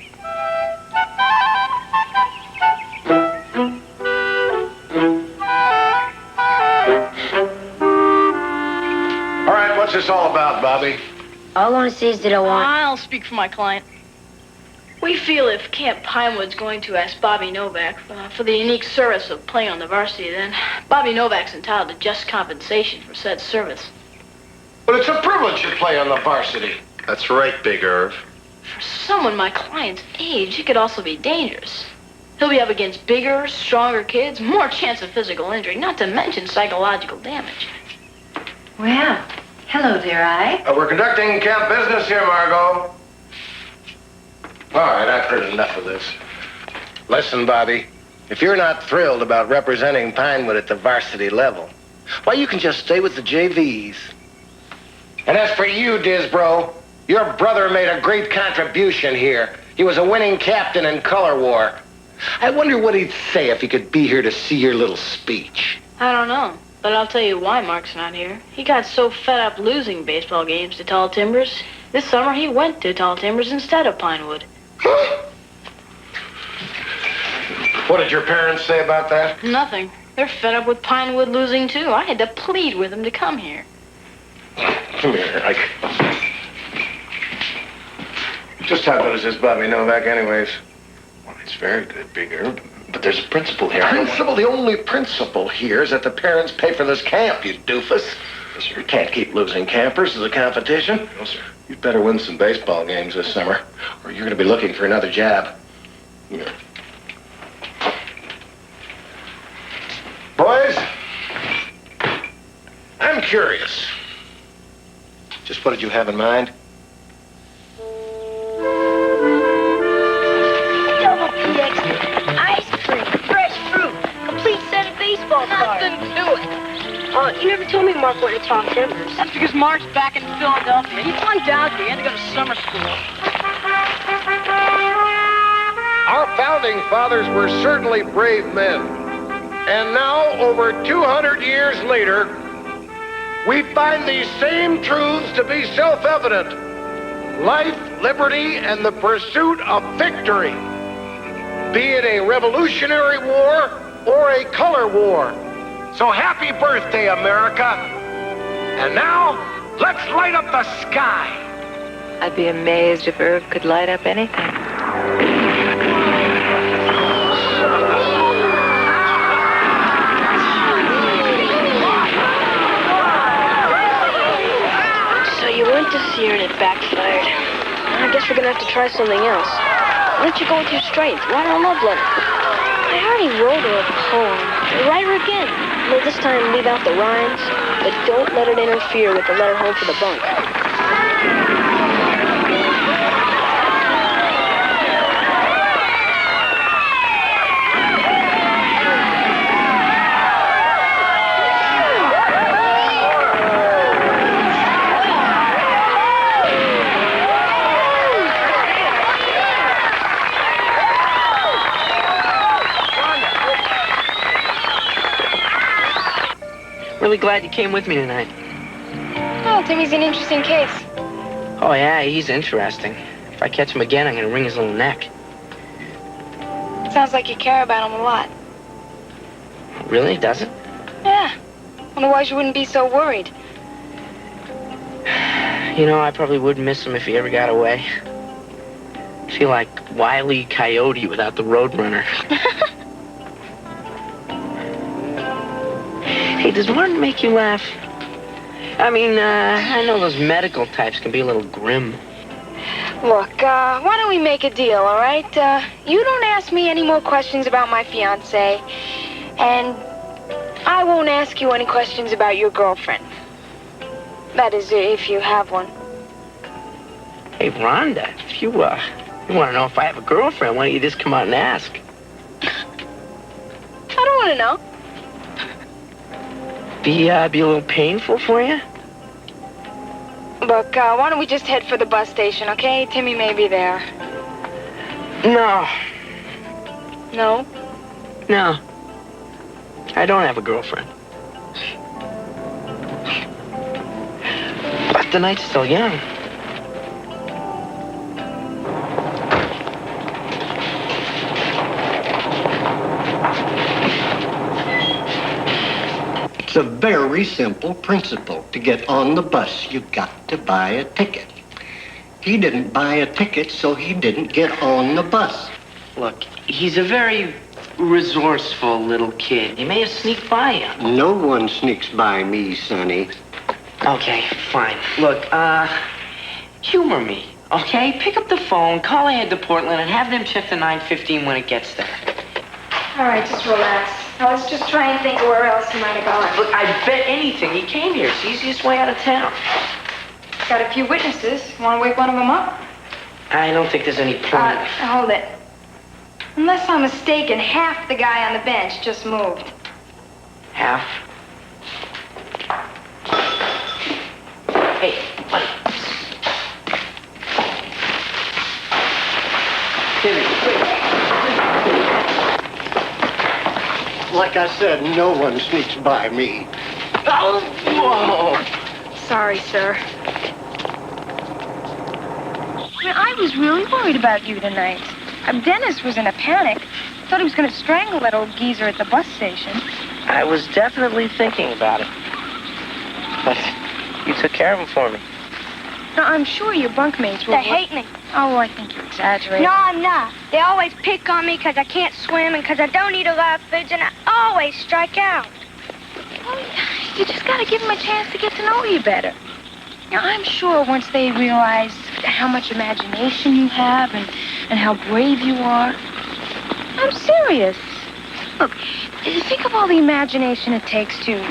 All right, what's this all about, Bobby? All I want to say is that I want... I'll speak for my client. We feel if Camp Pinewood's going to ask Bobby Novak for the unique service of playing on the varsity, then Bobby Novak's entitled to just compensation for said service. But it's a privilege to play on the varsity. That's right, Big Irv. For someone my client's age, it could also be dangerous. He'll be up against bigger, stronger kids, more chance of physical injury, not to mention psychological damage. Well, hello there, I. We're conducting camp business here, Margot. All right, I've heard enough of this. Listen, Bobby, if you're not thrilled about representing Pinewood at the varsity level, why, you can just stay with the JVs. And as for you, Disbro, your brother made a great contribution here. He was a winning captain in color war. I wonder what he'd say if he could be here to see your little speech. I don't know, but I'll tell you why Mark's not here. He got so fed up losing baseball games to Tall Timbers. This summer, he went to Tall Timbers instead of Pinewood. What did your parents say about that? Nothing. They're fed up with Pinewood losing, too. I had to plead with him to come here. Come here, Ike. Just how good is this Bobby Novak, anyways? Well, he's very good, Bigger, but there's a principle here. Principle? The only principle here is that the parents pay for this camp, you doofus. Yes, sir. You can't keep losing campers as a competition. No, sir. You'd better win some baseball games this summer, or you're going to be looking for another job. Here. Boys, I'm curious. Just what did you have in mind? Double PX, ice cream, fresh fruit, complete set of baseball cards. Nothing to it. You never told me Mark wanted to talk Timbers. That's because Mark's back in Philadelphia. He flunked out there. He had to go to summer school. Our founding fathers were certainly brave men. And now, over 200 years later, we find these same truths to be self-evident. Life, liberty, and the pursuit of victory. Be it a revolutionary war or a color war. So happy birthday, America. And now, let's light up the sky. I'd be amazed if Irv could light up anything. So you went to see her and it backfired. I guess we're gonna have to try something else. Why don't you go with your strength? Write her a love letter. I already wrote her a poem. Write her again. Well, this time leave out the rhymes, but don't let it interfere with the letter home for the bunk. Really glad you came with me tonight. Oh, Timmy's an interesting case. Oh, yeah, he's interesting. If I catch him again, I'm going to wring his little neck. Sounds like you care about him a lot. Really? Does it? Yeah. Otherwise you wouldn't be so worried. You know, I probably would miss him if he ever got away. I feel like Wile E. Coyote without the Roadrunner. Hey, does Martin make you laugh? I mean, I know those medical types can be a little grim. Look, why don't we make a deal, all right? You don't ask me any more questions about my fiancé, and I won't ask you any questions about your girlfriend. That is, if you have one. Hey, Rhonda, if you want to know if I have a girlfriend, why don't you just come out and ask? I don't want to know. Be a little painful for you? Look, why don't we just head for the bus station, okay? Timmy may be there. No. No? No. I don't have a girlfriend. But the night's still young. It's a very simple principle. To get on the bus, you've got to buy a ticket. He didn't buy a ticket, so he didn't get on the bus. Look, he's a very resourceful little kid. He may have sneaked by you. No one sneaks by me, Sonny. Okay, fine. Look, humor me, okay? Pick up the phone, call ahead to Portland, and have them check the 915 when it gets there. All right, just relax. Now let's just try and think of where else he might have gone. Look, I bet anything he came here. It's the easiest way out of town. Got a few witnesses. Want to wake one of them up? I don't think there's any point. Hold it. Unless I'm mistaken, half the guy on the bench just moved. Half? Hey, buddy. Timmy, quick. Like I said, no one sneaks by me. Oh, whoa. Sorry, sir. I was really worried about you tonight. Dennis was in a panic. Thought he was going to strangle that old geezer at the bus station. I was definitely thinking about it. But you took care of him for me. No, I'm sure your bunkmates will... They hate me. Oh, I think you're exaggerating. No, I'm not. They always pick on me because I can't swim and because I don't eat a lot of foods and I always strike out. Well, you just got to give them a chance to get to know you better. Now, I'm sure once they realize how much imagination you have and how brave you are. I'm serious. Look, think of all the imagination it takes to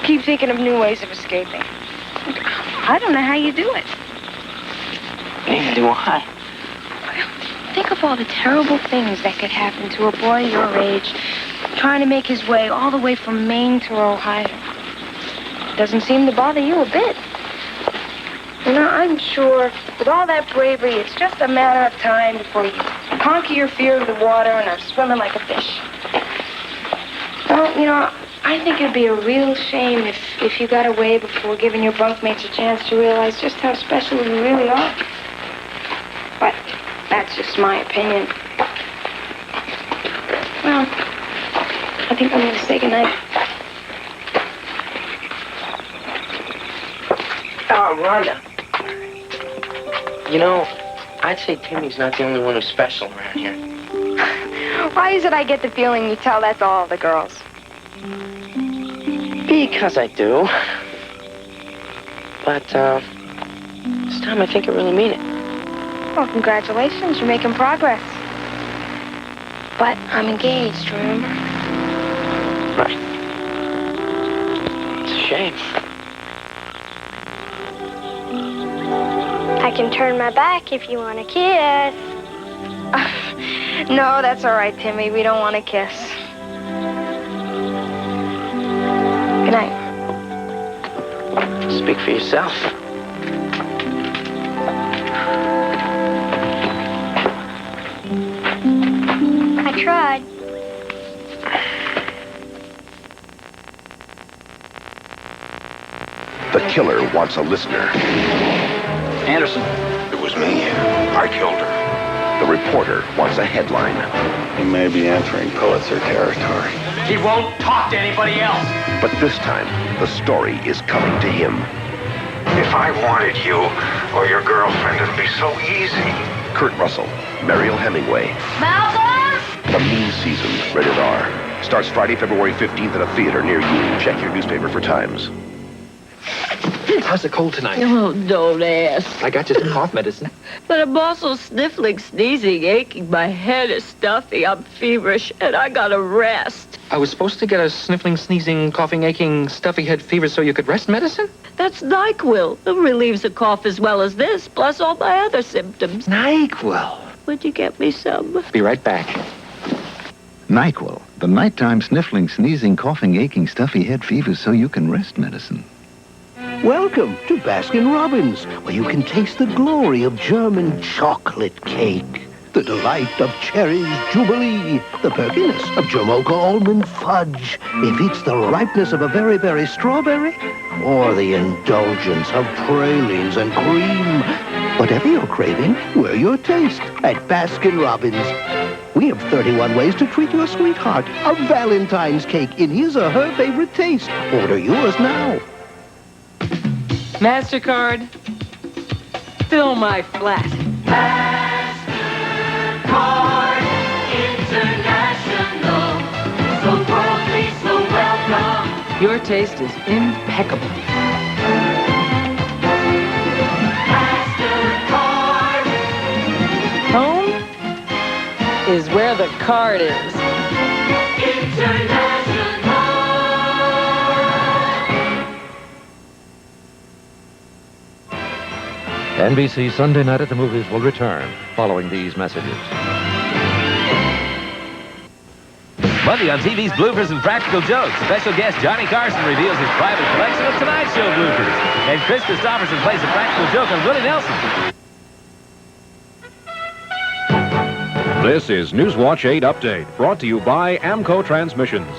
keep thinking of new ways of escaping. I don't know how you do it. Neither do I. Think of all the terrible things that could happen to a boy your age trying to make his way all the way from Maine to Ohio. Doesn't seem to bother you a bit. You know, I'm sure with all that bravery, it's just a matter of time before you conquer your fear of the water and are swimming like a fish. Well, you know, I think it'd be a real shame if you got away before giving your bunkmates a chance to realize just how special you really are. But that's just my opinion. Well, I think I'm going to say goodnight. Oh, Rhonda. You know, I'd say Timmy's not the only one who's special around here. Why is it I get the feeling you tell that to all the girls? Because I do. But, this time I think I really mean it. Well, congratulations. You're making progress. But I'm engaged, remember? Right. It's a shame. I can turn my back if you want to kiss. No, that's all right, Timmy. We don't want to kiss. Good night. Speak for yourself. I tried. The killer wants a listener. Anderson. It was me. I killed her. The reporter wants a headline. He may be entering Pulitzer territory. He won't talk to anybody else. But this time, the story is coming to him. If I wanted you or your girlfriend, it'd be so easy. Kurt Russell, Mariel Hemingway. Malcolm! The Mean Season, rated R. Starts Friday, February 15th at a theater near you. Check your newspaper for times. How's the cold tonight? Oh, don't ask. I got you some cough medicine. But I'm also sniffling, sneezing, aching. My head is stuffy. I'm feverish, and I gotta rest. I was supposed to get a sniffling, sneezing, coughing, aching, stuffy head fever so you could rest medicine? That's NyQuil. It relieves the cough as well as this, plus all my other symptoms. NyQuil. Would you get me some? Be right back. NyQuil, the nighttime sniffling, sneezing, coughing, aching, stuffy head fever so you can rest medicine. Welcome to Baskin-Robbins, where you can taste the glory of German chocolate cake, the delight of Cherry's Jubilee, the perkiness of Jamocha Almond Fudge, if it's the ripeness of a very, very strawberry, or the indulgence of pralines and cream. Whatever you're craving, we're your taste at Baskin-Robbins. We have 31 ways to treat your sweetheart. A Valentine's cake in his or her favorite taste. Order yours now. MasterCard, fill my flat. MasterCard International. So worldly, so welcome. Your taste is impeccable. MasterCard. Home is where the card is. International. NBC Sunday Night at the Movies will return following these messages. Monday on TV's Bloopers and Practical Jokes, special guest Johnny Carson reveals his private collection of Tonight Show bloopers. And Chris Christopherson plays a practical joke on Willie Nelson. This is Newswatch 8 Update, brought to you by Amco Transmissions.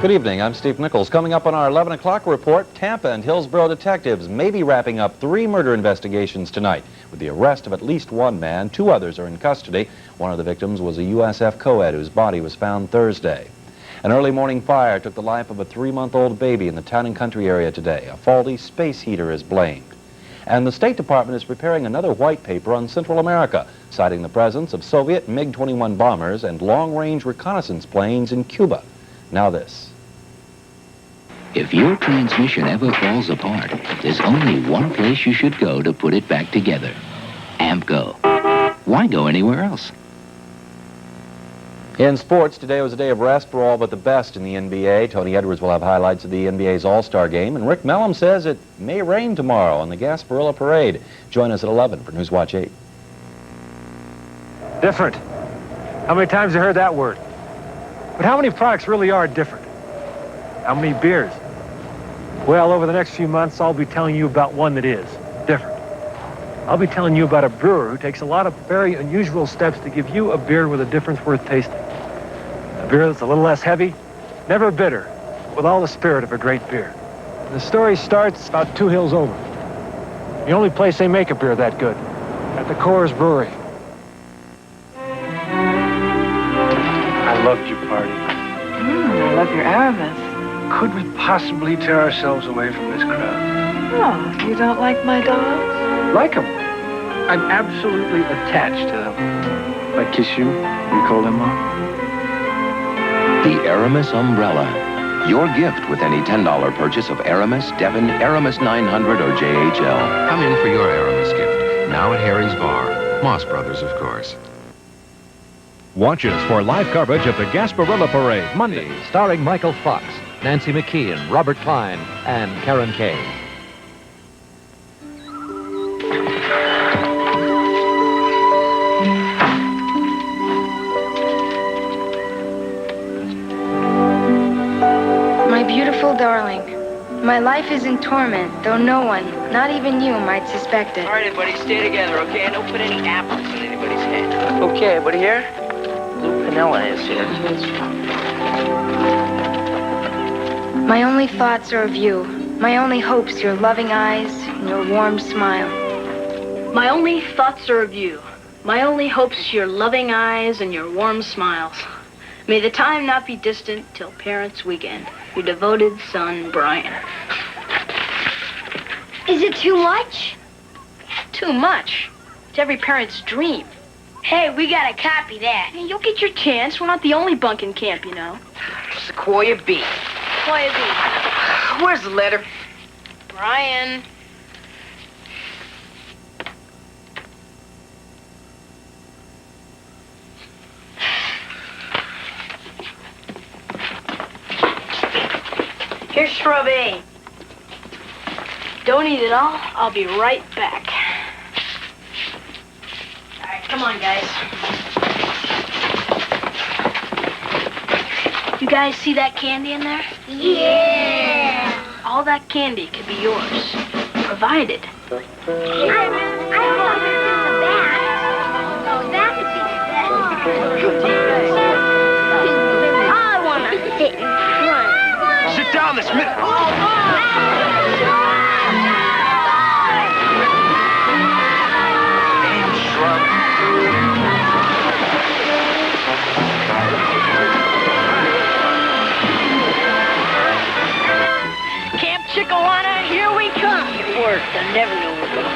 Good evening, I'm Steve Nichols. Coming up on our 11 o'clock report, Tampa and Hillsborough detectives may be wrapping up 3 murder investigations tonight. With the arrest of at least 1 man, 2 others are in custody. One of the victims was a USF co-ed whose body was found Thursday. An early morning fire took the life of a 3-month-old baby in the Town and Country area today. A faulty space heater is blamed. And the State Department is preparing another white paper on Central America, citing the presence of Soviet MiG-21 bombers and long-range reconnaissance planes in Cuba. Now this. If your transmission ever falls apart, there's only one place you should go to put it back together. AMCO. Why go anywhere else? In sports, today was a day of rest for all but the best in the NBA. Tony Edwards will have highlights of the NBA's All-Star Game, and Rick Mellum says it may rain tomorrow on the Gasparilla Parade. Join us at 11 for Newswatch 8. Different. How many times have you heard that word? But how many products really are different? How many beers? Well, over the next few months, I'll be telling you about one that is different. I'll be telling you about a brewer who takes a lot of very unusual steps to give you a beer with a difference worth tasting. A beer that's a little less heavy, never bitter, with all the spirit of a great beer. The story starts about 2 hills over. The only place they make a beer that good, at the Coors Brewery. I loved your party. I love your Aramis. Could we possibly tear ourselves away from this crowd? Oh, you don't like my dogs? Like them. I'm absolutely attached to them. If I kiss you, you call them off? The Aramis Umbrella. Your gift with any $10 purchase of Aramis, Devon, Aramis 900, or JHL. Come in for your Aramis gift. Now at Harry's Bar. Moss Brothers, of course. Watch us for live coverage of the Gasparilla Parade, Monday, starring Michael Fox, Nancy McKeon, Robert Klein, and Karen Kay. My beautiful darling, my life is in torment, though no one, not even you, might suspect it. All right, everybody, stay together, okay? Don't put any apples in anybody's head. Okay, everybody here? Blue vanilla is here. My only thoughts are of you. My only hopes, your loving eyes and your warm smile. My only thoughts are of you. My only hopes, your loving eyes and your warm smiles. May the time not be distant till parents' weekend. Your devoted son, Brian. Is it too much? Too much. It's every parent's dream. Hey, we gotta copy that. Hey, you'll get your chance. We're not the only bunk in camp, you know. Sequoia B. Sequoia B. Where's the letter? Brian. Here's shrub A. Don't eat it all. I'll be right back. All right, come on, guys. You guys see that candy in there? Yeah! All that candy could be yours, provided. I want to in the back. Oh, that could be the best. I want to sit in front. Sit down this minute. Camp Chickawana, here we come. It worked. I never knew it would.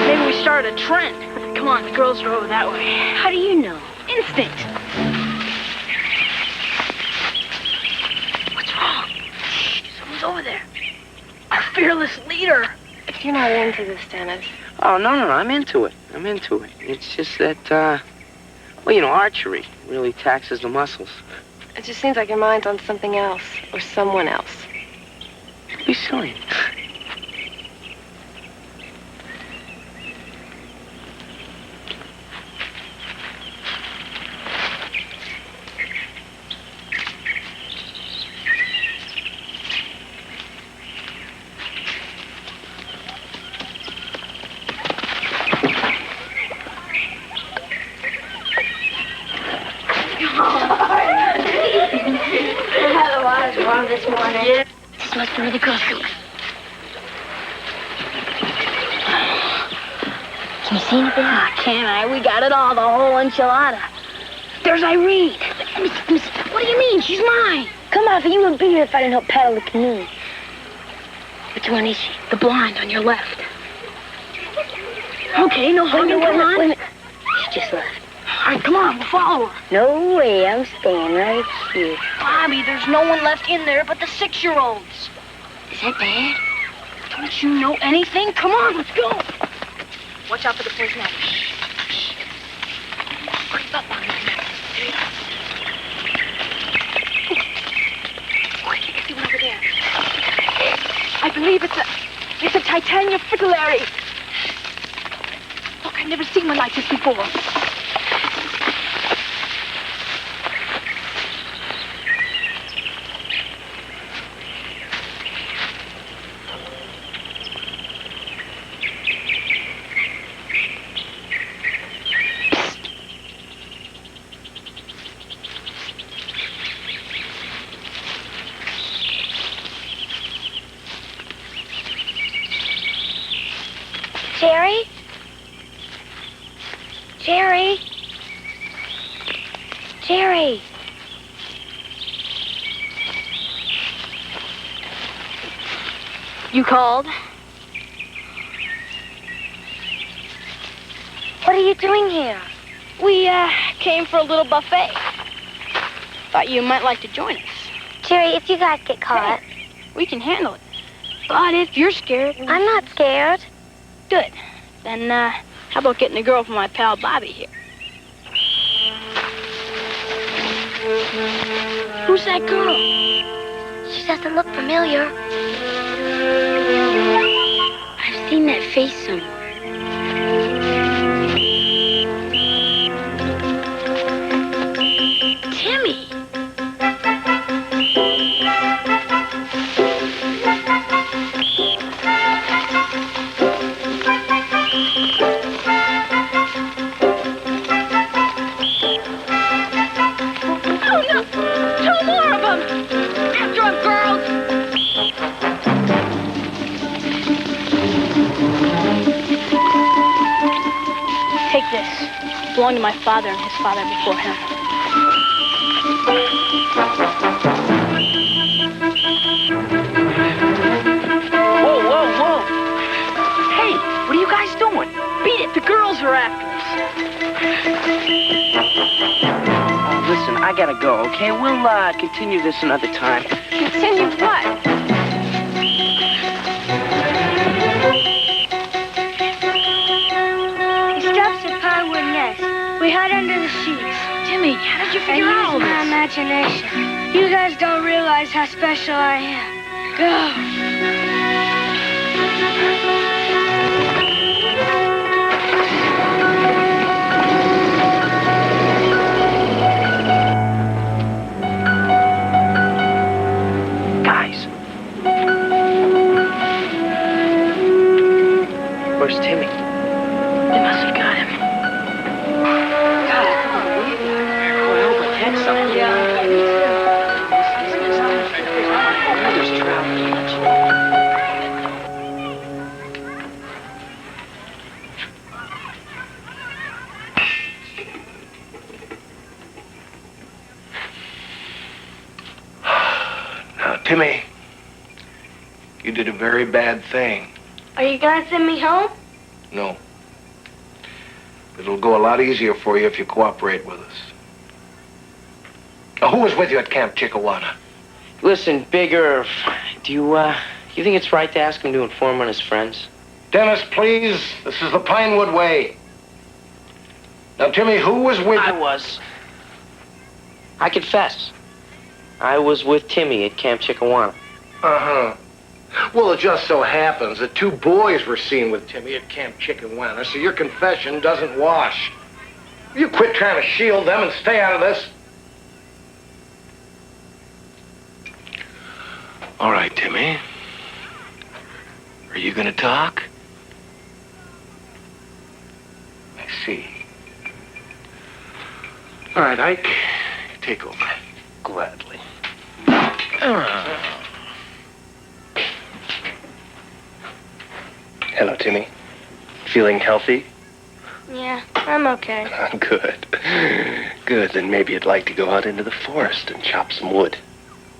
Maybe we start a trend. Come on, the girls are over that way. How do you know? Instinct. What's wrong? Shh, someone's over there. Our fearless leader. You're not into this, Dennis. Oh, no, I'm into it. I'm into it. It's just that, well, you know, archery really taxes the muscles. It just seems like your mind's on something else, or someone else. Be silly. This morning. Yeah. This must be where the girls go. Can you see anything? Can't I? We got it all, the whole enchilada. There's Irene. Let me see. What do you mean? She's mine. Come on, you wouldn't be here if I didn't help paddle the canoe. Which one is she? The blonde on your left. Okay, no hugging, come on. Wait a minute. She just left. right, come on, we'll follow her. No way, I'm staying right here. Bobby, there's no one left in there but the 6-year-olds. Is that bad? Don't you know anything? Come on, let's go. Watch out for the poison ivy. Creep up on me. There you go. See one over there. I believe it's a titanium fritillaries. Look, I've never seen one like this before. Jerry? Jerry? Jerry? You called? What are you doing here? We, came for a little buffet. Thought you might like to join us. Jerry, if you guys get caught... Hey, we can handle it. But if you're scared... I'm not scared. Good. Then, how about getting a girl from my pal Bobby here? Who's that girl? She doesn't look familiar. I've seen that face somewhere. Timmy! Oh, no! 2 more of them! After 'em, girls! Take this. It belonged to my father and his father before him. Whoa, whoa, whoa! Hey, what are you guys doing? Beat it, the girls are after us. Oh, listen, I gotta go, okay? We'll, continue this another time. Continue what? The steps at Pinewood Nest. We hide under the sheets. Timmy, how did you figure out all I used my this? imagination. You guys don't realize how special I am. Go. Guys. Where's Timmy? They must have got him. God, come on, will you? Well, I hope I catch something. There's trout. Now, Timmy, you did a very bad thing. Are you gonna send me home? No. It'll go a lot easier for you if you cooperate with us. Now, who was with you at Camp Chickawana? Listen, Big Irv, do you think it's right to ask him to inform on his friends? Dennis, please. This is the Pinewood way. Now, Timmy, who was with you? I confess. I was with Timmy at Camp Chickawana. Uh-huh. Well, it just so happens that 2 boys were seen with Timmy at Camp Chickawana, so your confession doesn't wash. You quit trying to shield them and stay out of this. All right, Timmy. Are you gonna talk? I see. All right, Ike, take over. Gladly. Hello, Timmy. Feeling healthy? Yeah, I'm okay. Good. Good, then maybe you'd like to go out into the forest and chop some wood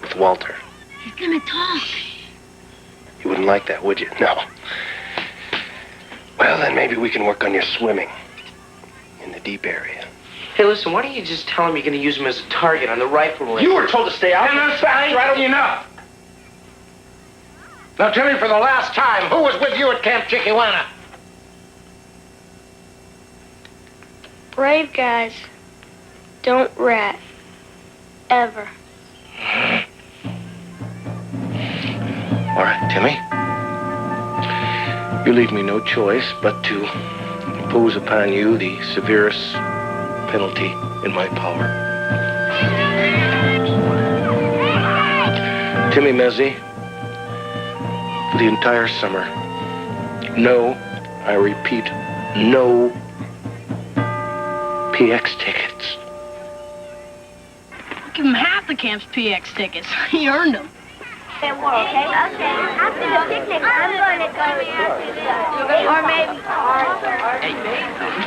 with Walter. He's gonna talk. You wouldn't like that, would you? No. Well, then maybe we can work on your swimming in the deep area. Hey, listen, why don't you just tell him you're going to use him as a target on the rifle range? You were told to stay out. And that's right enough. Now, Timmy, for the last time, who was with you at Camp Chiquiwana? Brave guys don't rat. Ever. All right, Timmy. You leave me no choice but to impose upon you the severest penalty in my power. Timmy Mezzi, for the entire summer, no, I repeat, no PX tickets. Give him half the camp's PX tickets. He earned them. Okay. After the picnic, I'm going to go. Or maybe.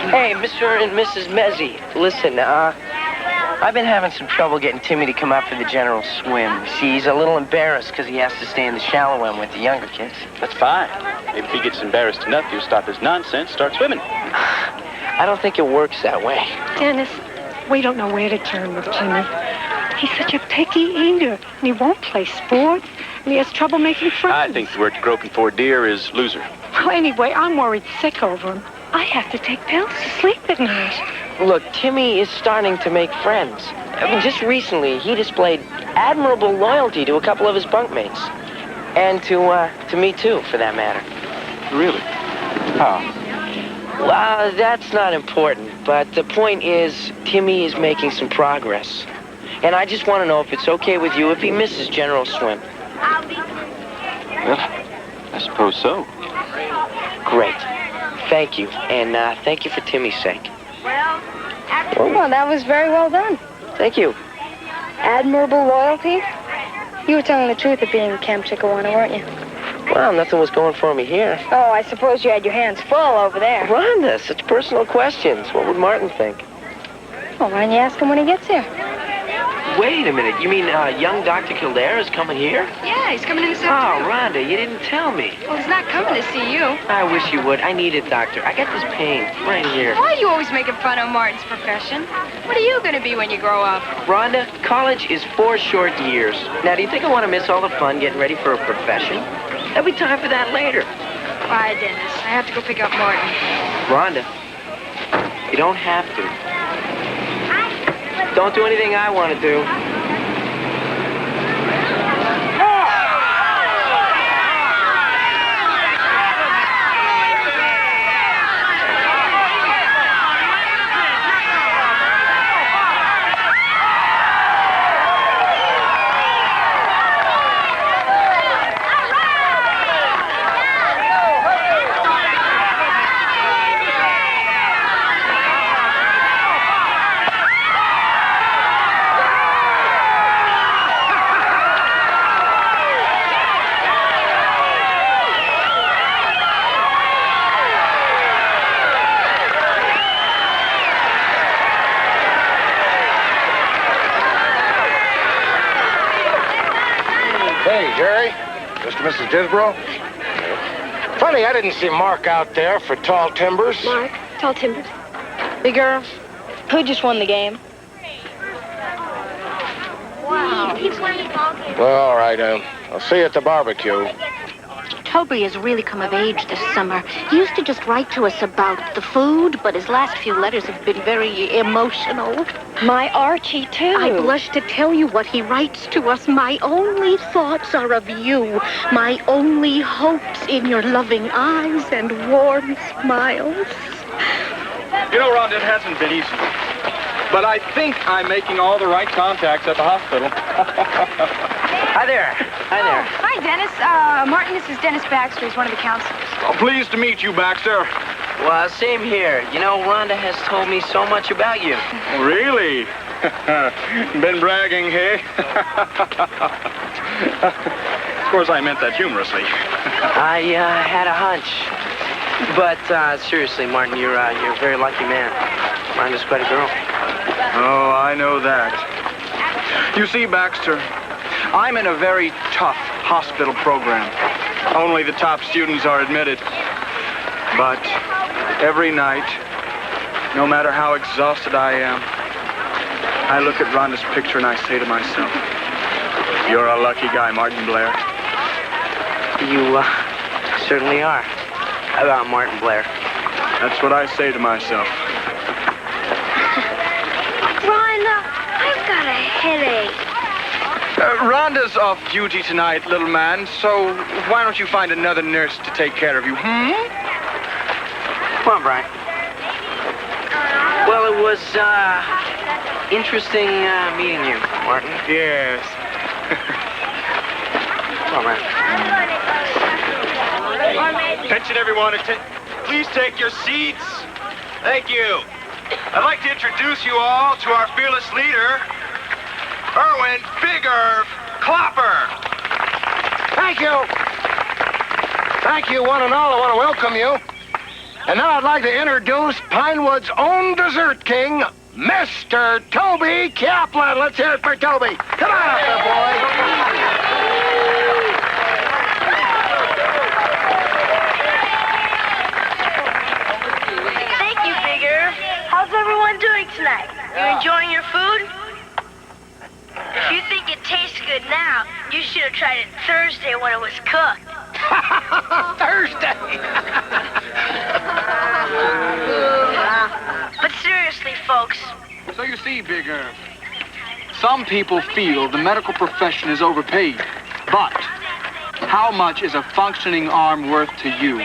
Hey, Mr. and Mrs. Mezzi, listen, I've been having some trouble getting Timmy to come out for the general swim. See, he's a little embarrassed because he has to stay in the shallow end with the younger kids. That's fine. Maybe if he gets embarrassed enough, he'll stop his nonsense, start swimming. I don't think it works that way. Dennis, we don't know where to turn with Jimmy. He's such a picky eater, and he won't play sports, and he has trouble making friends. I think the word groping for a deer is loser. Well, anyway, I'm worried sick over him. I have to take pills to sleep at night. Look, Timmy is starting to make friends. I mean, just recently, he displayed admirable loyalty to a couple of his bunkmates. And to me, too, for that matter. Really? How? Well, that's not important, but the point is, Timmy is making some progress. And I just want to know if it's okay with you if he misses General Swim. Well, I suppose so. Great. Thank you. And thank you for Timmy's sake. Well, that was very well done. Thank you. Admirable loyalty. You were telling the truth at being Camp Chiquiwana, weren't you? Well, nothing was going for me here. Oh, I suppose you had your hands full over there. Rhonda, such personal questions. What would Martin think? Well, why don't you ask him when he gets here? Wait a minute. You mean young Dr. Kildare is coming here? Yeah, he's coming in this afternoon. Oh, Rhonda, you didn't tell me. Well, he's not coming to see you. I wish you would. I need it, doctor. I got this pain right here. Why are you always making fun of Martin's profession? What are you going to be when you grow up? Rhonda, college is 4 short years. Now, do you think I want to miss all the fun getting ready for a profession? There'll be time for that later. Bye, Dennis. I have to go pick up Martin. Rhonda, you don't have to. Don't do anything I want to do. Hey, Jerry. Mr. and Mrs. Disbrow. Funny, I didn't see Mark out there for Tall Timbers. Mark, Tall Timbers. Big Irv, who just won the game? Wow. Well, all right, I'll see you at the barbecue. Toby has really come of age this summer. He used to just write to us about the food, but his last few letters have been very emotional. My Archie, too. I blush to tell you what he writes to us. My only thoughts are of you. My only hopes in your loving eyes and warm smiles. You know, Rhonda, it hasn't been easy. But I think I'm making all the right contacts at the hospital. Hi there. Hi there. Hi, Dennis. Martin, this is Dennis Baxter. He's one of the counselors. Oh, pleased to meet you, Baxter. Well, same here. You know, Rhonda has told me so much about you. Really? Been bragging, hey? Of course, I meant that humorously. I had a hunch. But seriously, Martin, you're a very lucky man. Rhonda's quite a girl. Oh, I know that. You see, Baxter, I'm in a very tough hospital program. Only the top students are admitted. But every night, no matter how exhausted I am, I look at Rhonda's picture and I say to myself, you're a lucky guy, Martin Blair. You certainly are. About Martin Blair. That's what I say to myself. Rhonda, I've got a headache. Rhonda's off duty tonight, little man, so why don't you find another nurse to take care of you, hmm? Come on, Brian. Well, it was, interesting, meeting you, Martin. Yes. Come on, Brian. Attention, everyone. Please take your seats. Thank you. I'd like to introduce you all to our fearless leader, Erwin Big Irv Klopper. Thank you. Thank you, one and all. I want to welcome you. And now I'd like to introduce Pinewood's own dessert king, Mr. Toby Kaplan. Let's hear it for Toby. Come on up there, boy. Thank you, Big Irv. How's everyone doing tonight? You enjoying your food? If you think it tastes good now, you should have tried it Thursday when it was cooked. Thursday. But seriously, folks. So you see, Big Irv, some people feel the medical profession is overpaid. But how much is a functioning arm worth to you?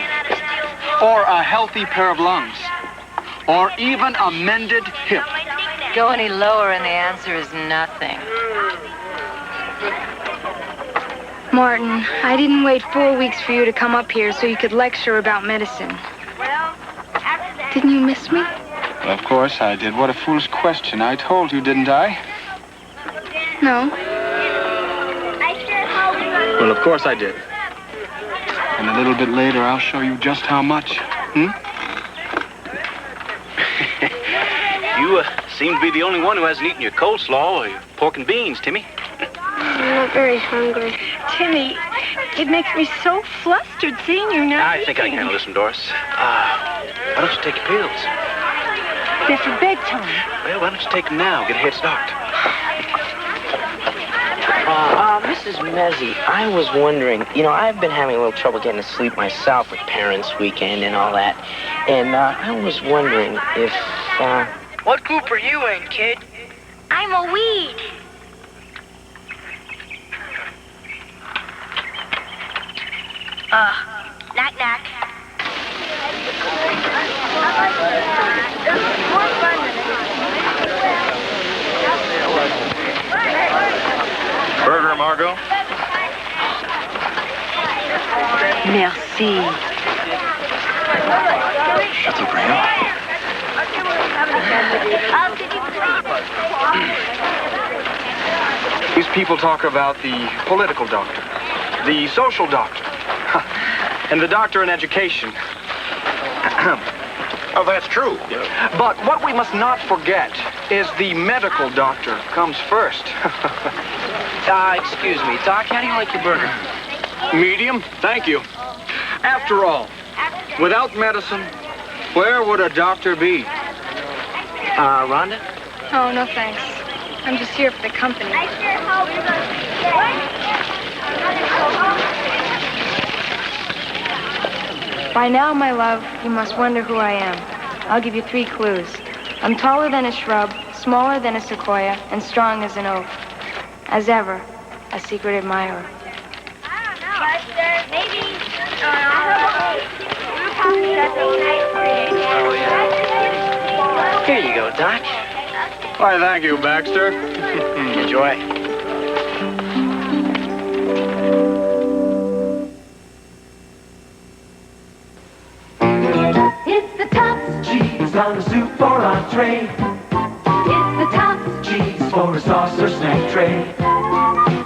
Or a healthy pair of lungs? Or even a mended hip? Go any lower and the answer is nothing. Martin, I didn't wait 4 weeks for you to come up here so you could lecture about medicine. Didn't you miss me? Of course I did. What a foolish question. I told you, didn't I? No. Well, of course I did. And a little bit later, I'll show you just how much. Hmm? You seem to be the only one who hasn't eaten your coleslaw or your pork and beans, Timmy. I'm not very hungry. Timmy, it makes me so flustered seeing you now. I think I can handle this one, Doris. Why don't you take your pills? They're for bedtime. Well, why don't you take them now? Get a head start. Mrs. Mezzi, I was wondering, you know, I've been having a little trouble getting to sleep myself with Parents' Weekend and all that. And I was wondering if, What group are you in, kid? I'm a weed. Knock, knock. Burger, Margot? Merci. These people talk about the political doctor, the social doctor, and the doctor in education. Oh, that's true. But what we must not forget is the medical doctor comes first. Excuse me, Doc, how do you like your burger? Medium, thank you. After all, without medicine, where would a doctor be? Rhonda? Oh, no thanks. I'm just here for the company. By now, my love, you must wonder who I am. I'll give you 3 clues. I'm taller than a shrub, smaller than a sequoia, and strong as an oak. As ever, a secret admirer. Here you go, Doc. Why, thank you, Baxter. Enjoy. It's the tops. Cheese on a soup or entree. It's the tops. Cheese for a sauce or snack tray.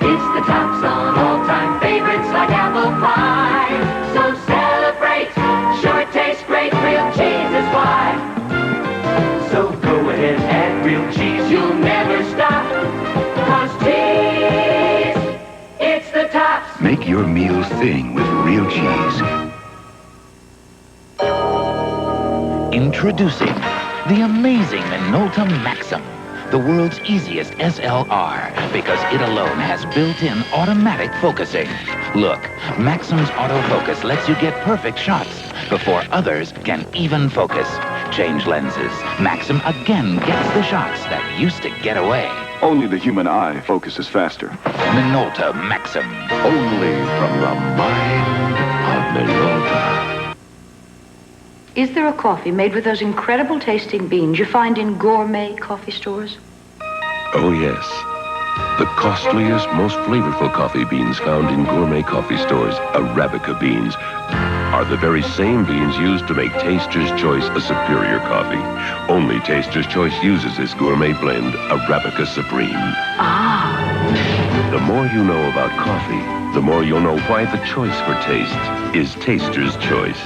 It's the tops on all-time favorites like apple pie. So celebrate. Sure it tastes great. Real cheese is why. So go ahead, add real cheese. You'll never stop. 'Cause cheese, it's the tops. Make your meals sing with real cheese. Introducing the amazing Minolta Maxim. the world's easiest SLR, because it alone has built-in automatic focusing. Look, Maxim's autofocus lets you get perfect shots before others can even focus. Change lenses. Maxim again gets the shots that used to get away. Only the human eye focuses faster. Minolta Maxim. Only from the mind of Minolta. Is there a coffee made with those incredible tasting beans you find in gourmet coffee stores? Oh, yes. The costliest, most flavorful coffee beans found in gourmet coffee stores, Arabica beans, are the very same beans used to make Taster's Choice a superior coffee. Only Taster's Choice uses this gourmet blend, Arabica Supreme. Ah. The more you know about coffee, the more you'll know why the choice for taste is Taster's Choice.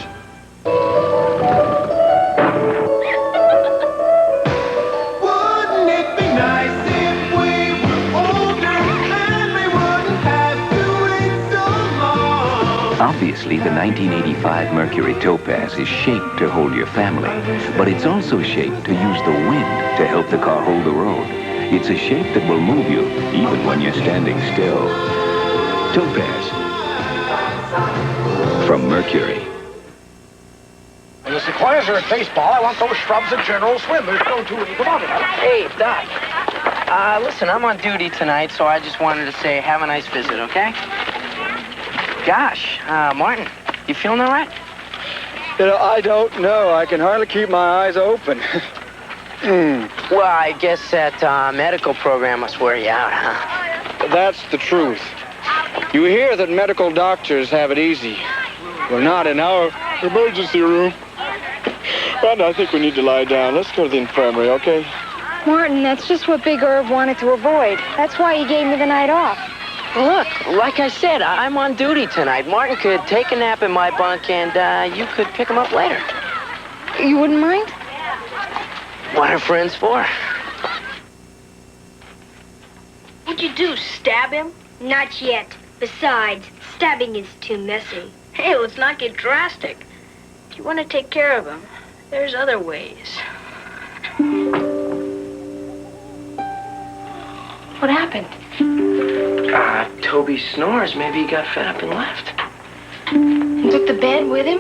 Obviously, the 1985 Mercury Topaz is shaped to hold your family, but it's also shaped to use the wind to help the car hold the road. It's a shape that will move you, even when you're standing still. Topaz. From Mercury. When the Sequoias are at baseball, I want those shrubs at General Swim. There's no two ways about it. Hey, Doc. Listen, I'm on duty tonight, so I just wanted to say have a nice visit, okay? Gosh, Martin, you feeling all right? You know, I don't know. I can hardly keep my eyes open. Well, I guess that medical program must wear you out, huh? That's the truth. You hear that medical doctors have it easy. We're not in our emergency room. But I think we need to lie down. Let's go to the infirmary, okay? Martin, that's just what Big Herb wanted to avoid. That's why he gave me the night off. Look, like I said, I'm on duty tonight. Martin could take a nap in my bunk, and you could pick him up later. You wouldn't mind? What are friends for? What'd you do, stab him? Not yet. Besides, stabbing is too messy. Hey, let's not get drastic. If you want to take care of him, there's other ways. What happened? Toby snores. Maybe he got fed up and left. He took the bed with him?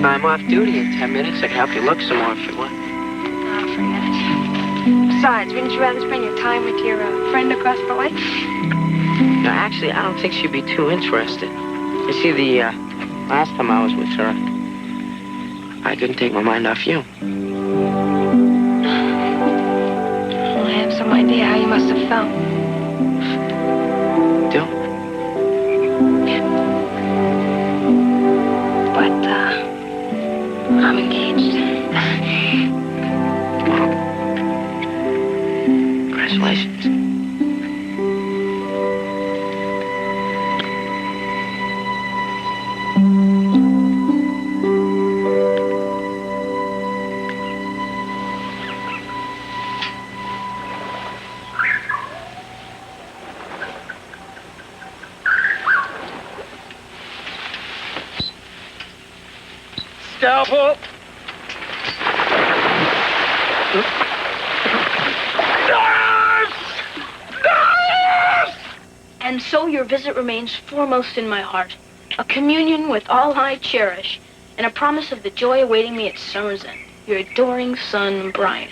I'm off duty in 10 minutes. I can help you look some more if you want. Oh, forget it. Besides, wouldn't you rather spend your time with your friend across the lake? No, actually, I don't think she'd be too interested. You see, the last time I was with her, I couldn't take my mind off you. Well, I have some idea how you must have felt. Do? But, I'm engaged. Congratulations. Scalpel! And so your visit remains foremost in my heart. A communion with all I cherish, and a promise of the joy awaiting me at summer's end. Your adoring son, Brian.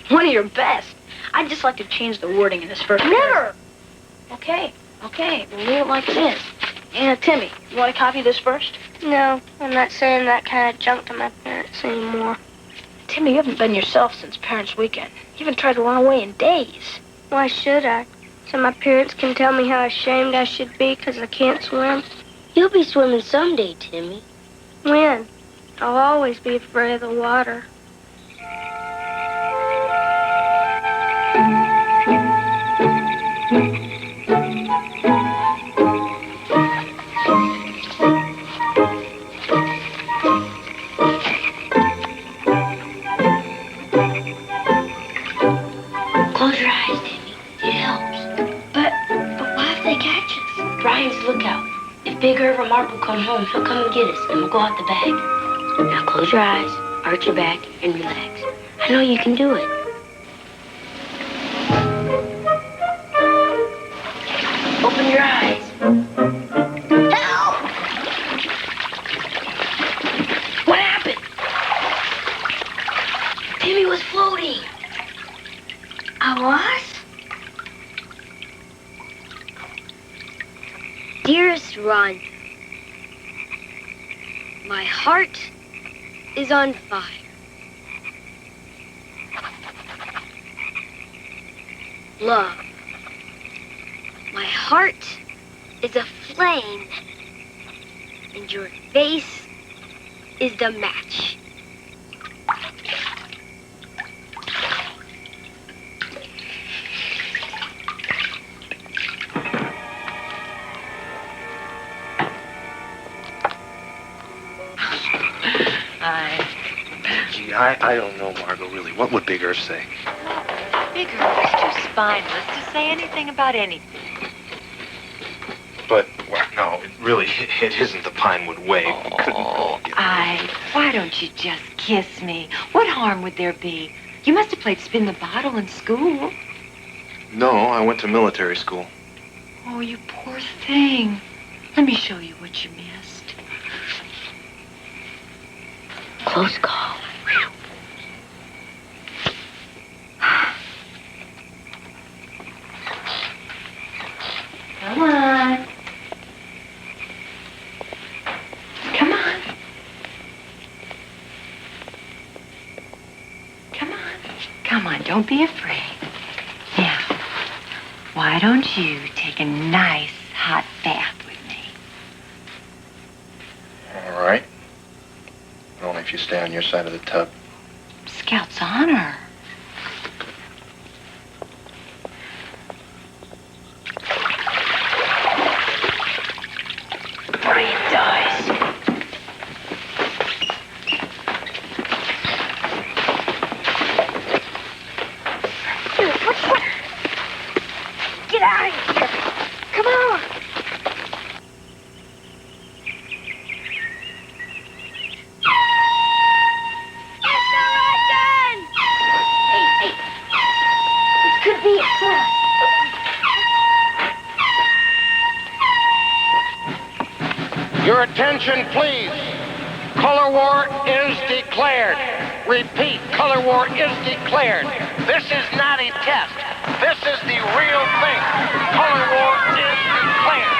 One of your best. I'd just like to change the wording in this first Never! Okay, we'll leave it like it is. Timmy, you want to copy this first? No, I'm not saying that kind of junk to my parents anymore. Timmy, you haven't been yourself since Parents' Weekend. You haven't tried to run away in days. Why should I? So my parents can tell me how ashamed I should be because I can't swim? You'll be swimming someday, Timmy. When? I'll always be afraid of the water. Close your eyes, Timmy. It helps. But why if they catch us? Brian's lookout. If Big Irv or Mark will come home, he'll come and get us, and we'll go out the back. Now close your eyes, arch your back, and relax. I know you can do it. Open your eyes. Help! What happened? Timmy was floating. I was? Dearest Ron, my heart is on fire. Love, my heart is aflame, and your face is the match. Gee, I don't know, Margot, really. What would Big Irv say? Big Irv is too spineless to say anything about anything. But, well, no, it isn't the Pinewood way. We couldn't all get Why don't you just kiss me? What harm would there be? You must have played spin the bottle in school. No, I went to military school. Oh, you poor thing. Let me show you what you missed. Close call. Come on. Come on. Come on. Come on, don't be afraid. Now, why don't you take a nice hot bath with me? All right. Only if you stay on your side of the tub. Scout's honor. Brian dies. Dude, what? Get out of here. Come on. Could be a trap. Your attention, please. Color war is declared. Repeat, color war is declared. This is not a test. This is the real thing. Color war is declared.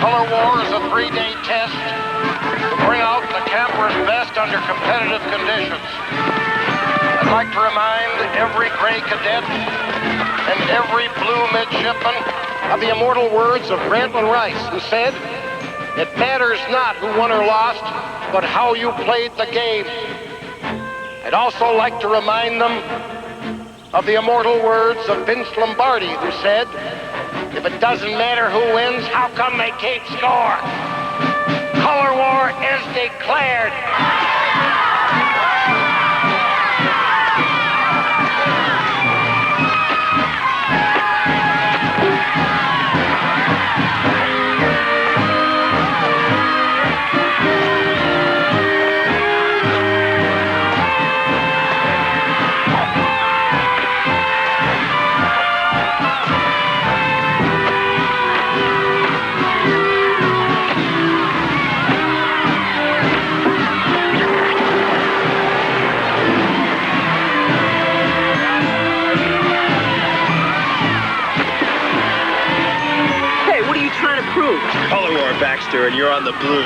Color war is a 3-day test to bring out the campers' best under competitive conditions. I'd like to remind every gray cadet and every blue midshipman of the immortal words of Grantland Rice, who said, "It matters not who won or lost, but how you played the game." I'd also like to remind them of the immortal words of Vince Lombardi, who said, "If it doesn't matter who wins, how come they keep score?" Color war is declared. Color war, Baxter, and you're on the blue.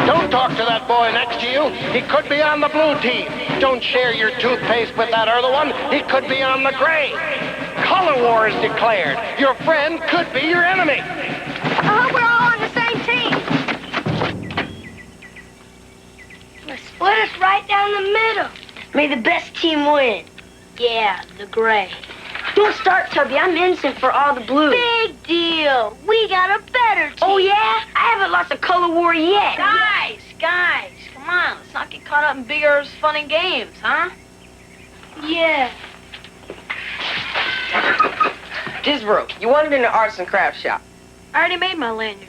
Don't talk to that boy next to you. He could be on the blue team. Don't share your toothpaste with that other one. He could be on the gray. Color war is declared. Your friend could be your enemy. We're all on the same team. Split us right down the middle. May the best team win. Yeah, the gray. Don't start, Tubby. I'm innocent for all the blue. Big deal. We got a better team. Oh, yeah? I haven't lost a color war yet. Guys, come on. Let's not get caught up in big Earth's fun and games, huh? Yeah. Disbrook, you wanted in the arts and crafts shop. I already made my lanyard.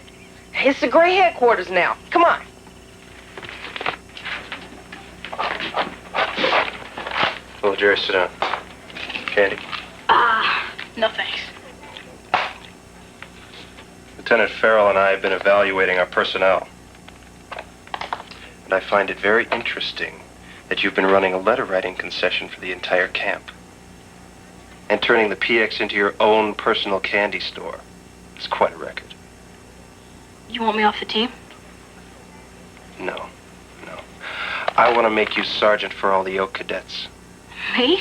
It's the Gray headquarters now. Come on. Oh, Jerry, sit down. Candy. No thanks. Lieutenant Farrell and I have been evaluating our personnel. And I find it very interesting that you've been running a letter-writing concession for the entire camp. And turning the PX into your own personal candy store. It's quite a record. You want me off the team? No. I want to make you sergeant for all the Oak cadets. Me?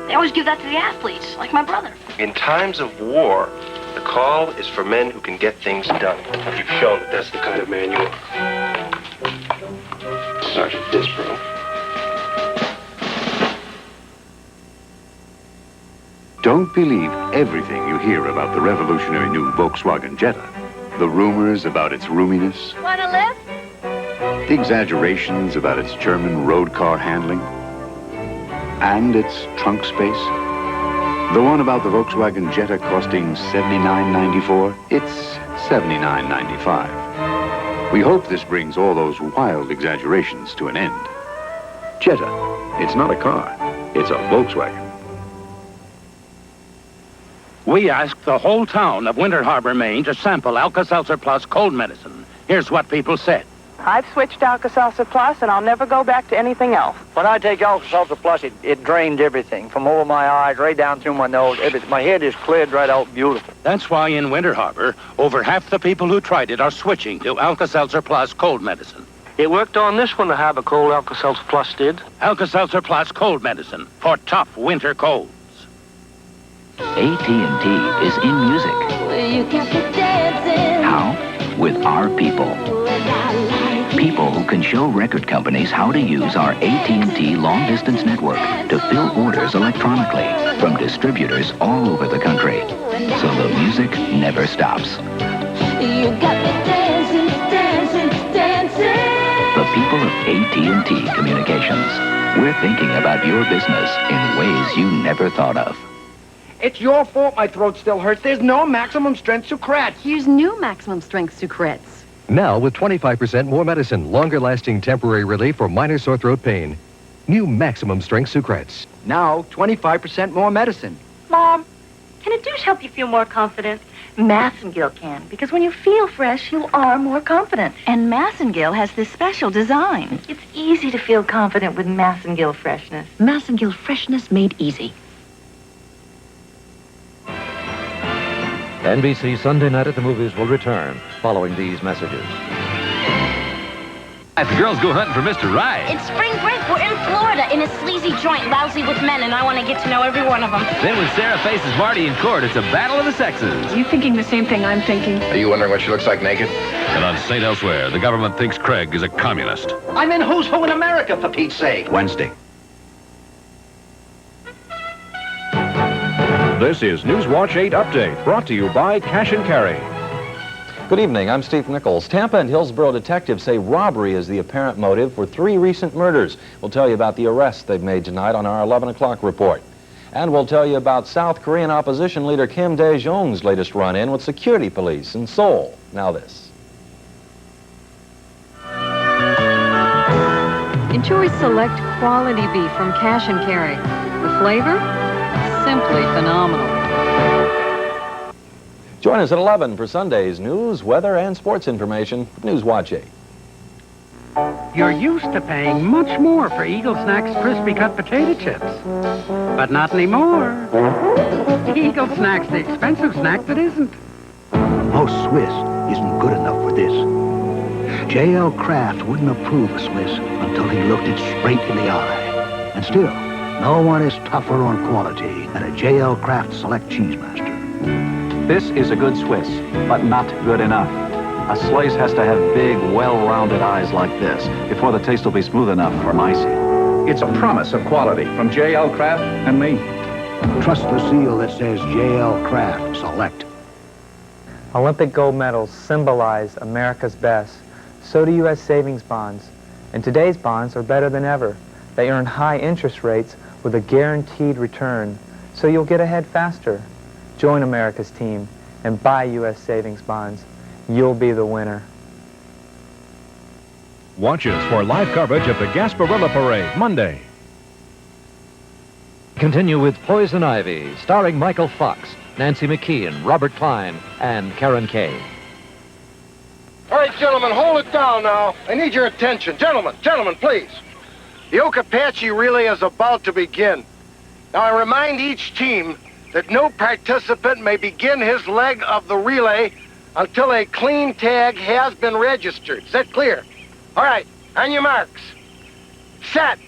They always give that to the athletes, like my brother. In times of war, the call is for men who can get things done. You've shown that that's the kind of man you are. Sergeant Disbrook. Don't believe everything you hear about the revolutionary new Volkswagen Jetta. The rumors about its roominess, Wanna live? the exaggerations about its German road car handling, and its trunk space. The one about the Volkswagen Jetta costing $79.94, it's $79.95. We hope this brings all those wild exaggerations to an end. Jetta, it's not a car, it's a Volkswagen. We asked the whole town of Winter Harbor, Maine to sample Alka-Seltzer Plus cold medicine. Here's what people said. I've switched to Alka-Seltzer Plus, and I'll never go back to anything else. When I take Alka-Seltzer Plus, it drains everything, from over my eyes, right down through my nose. My head is cleared right out beautiful. That's why in Winter Harbor, over half the people who tried it are switching to Alka-Seltzer Plus cold medicine. It worked on this one, the Harbor Cold Alka-Seltzer Plus did. Alka-Seltzer Plus cold medicine for tough winter colds. AT&T is in music. How? With our people. People who can show record companies how to use our AT&T long-distance network to fill orders electronically from distributors all over the country. So the music never stops. You got me dancing, dancing, dancing. The people of AT&T Communications. We're thinking about your business in ways you never thought of. It's your fault my throat still hurts. There's no maximum strength Sucrets. Use new maximum strength Sucrets. Now with 25% more medicine, longer-lasting temporary relief for minor sore throat pain. New maximum strength Sucrets. Now 25% more medicine. Mom, can a douche help you feel more confident? Massengill can, because when you feel fresh, you are more confident. And Massengill has this special design. It's easy to feel confident with Massengill freshness. Massengill freshness made easy. NBC Sunday Night at the Movies will return following these messages. The girls go hunting for Mr. Right. It's spring break. We're in Florida in a sleazy joint, lousy with men, and I want to get to know every one of them. Then when Sarah faces Marty in court, it's a battle of the sexes. Are you thinking the same thing I'm thinking? Are you wondering what she looks like naked? And on St. Elsewhere, the government thinks Craig is a communist. I'm in Who's Who in America, for Pete's sake. Wednesday. This is Newswatch 8 Update, brought to you by Cash and Carry. Good evening, I'm Steve Nichols. Tampa and Hillsborough detectives say robbery is the apparent motive for 3 recent murders. We'll tell you about the arrests they've made tonight on our 11 o'clock report. And we'll tell you about South Korean opposition leader Kim Dae-jung's latest run-in with security police in Seoul. Now this. Enjoy select quality beef from Cash and Carry. The flavor? Simply phenomenal. Join us at 11 for Sunday's news, weather, and sports information. Newswatch 8. You're used to paying much more for Eagle Snacks crispy cut potato chips. But not anymore. Eagle Snacks, the expensive snack that isn't. Most Swiss isn't good enough for this. J.L. Kraft wouldn't approve of Swiss until he looked it straight in the eye. And still, no one is tougher on quality than a J.L. Kraft Select Cheesemaster. This is a good Swiss, but not good enough. A slice has to have big, well-rounded eyes like this before the taste will be smooth enough for my seat. It's a promise of quality from J.L. Kraft and me. Trust the seal that says J.L. Kraft Select. Olympic gold medals symbolize America's best. So do U.S. savings bonds. And today's bonds are better than ever. They earn high interest rates with a guaranteed return, so you'll get ahead faster. Join America's team and buy U.S. savings bonds. You'll be the winner. Watch us for live coverage of the Gasparilla Parade Monday. Continue with Poison Ivy, starring Michael Fox, Nancy McKeon, Robert Klein, and Karen Kay. All right, gentlemen, hold it down now. I need your attention. Gentlemen, please. The Okapachi relay is about to begin. Now, I remind each team that no participant may begin his leg of the relay until a clean tag has been registered. Is that clear? All right, on your marks. Set.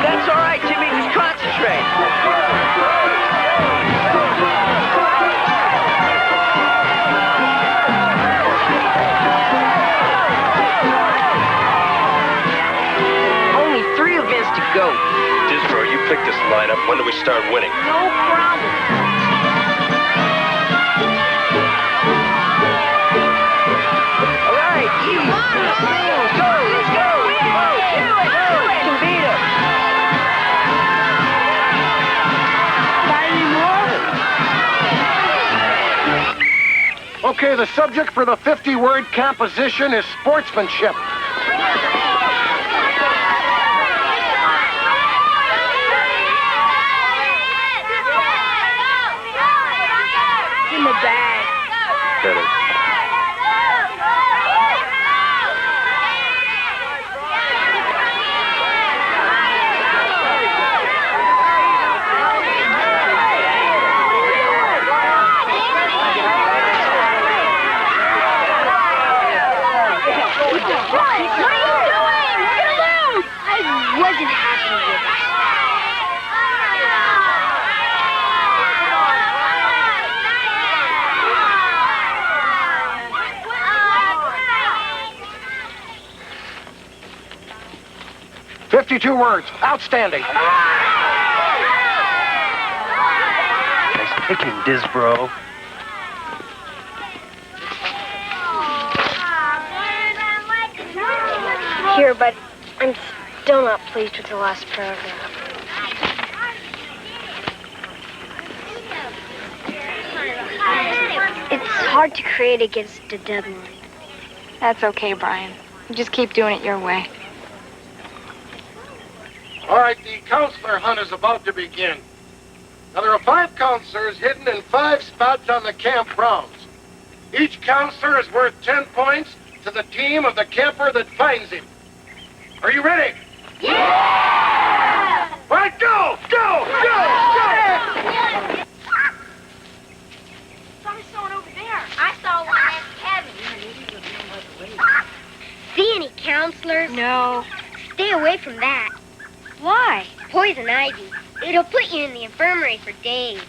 That's all right, Jimmy. Just concentrate. Only 3 events to go. Disbro, you picked this lineup. When do we start winning? No problem. All right, easy. Let's go. Okay, the subject for the 50-word composition is sportsmanship. In the bag. Better. Wasn't happy with us. 52 words. Outstanding. Nice picking, Disbro. Here, but I'm still not pleased with the last paragraph. It's hard to create against the deadline. That's okay, Brian. You just keep doing it your way. All right, the counselor hunt is about to begin. Now, there are 5 counselors hidden in 5 spots on the camp grounds. Each counselor is worth 10 points to the team of the camper that finds him. Are you ready? Yeah! All right, go! Saw someone over there. I saw one at Kevin. See any counselors? No. Stay away from that. Why? Poison ivy. It'll put you in the infirmary for days.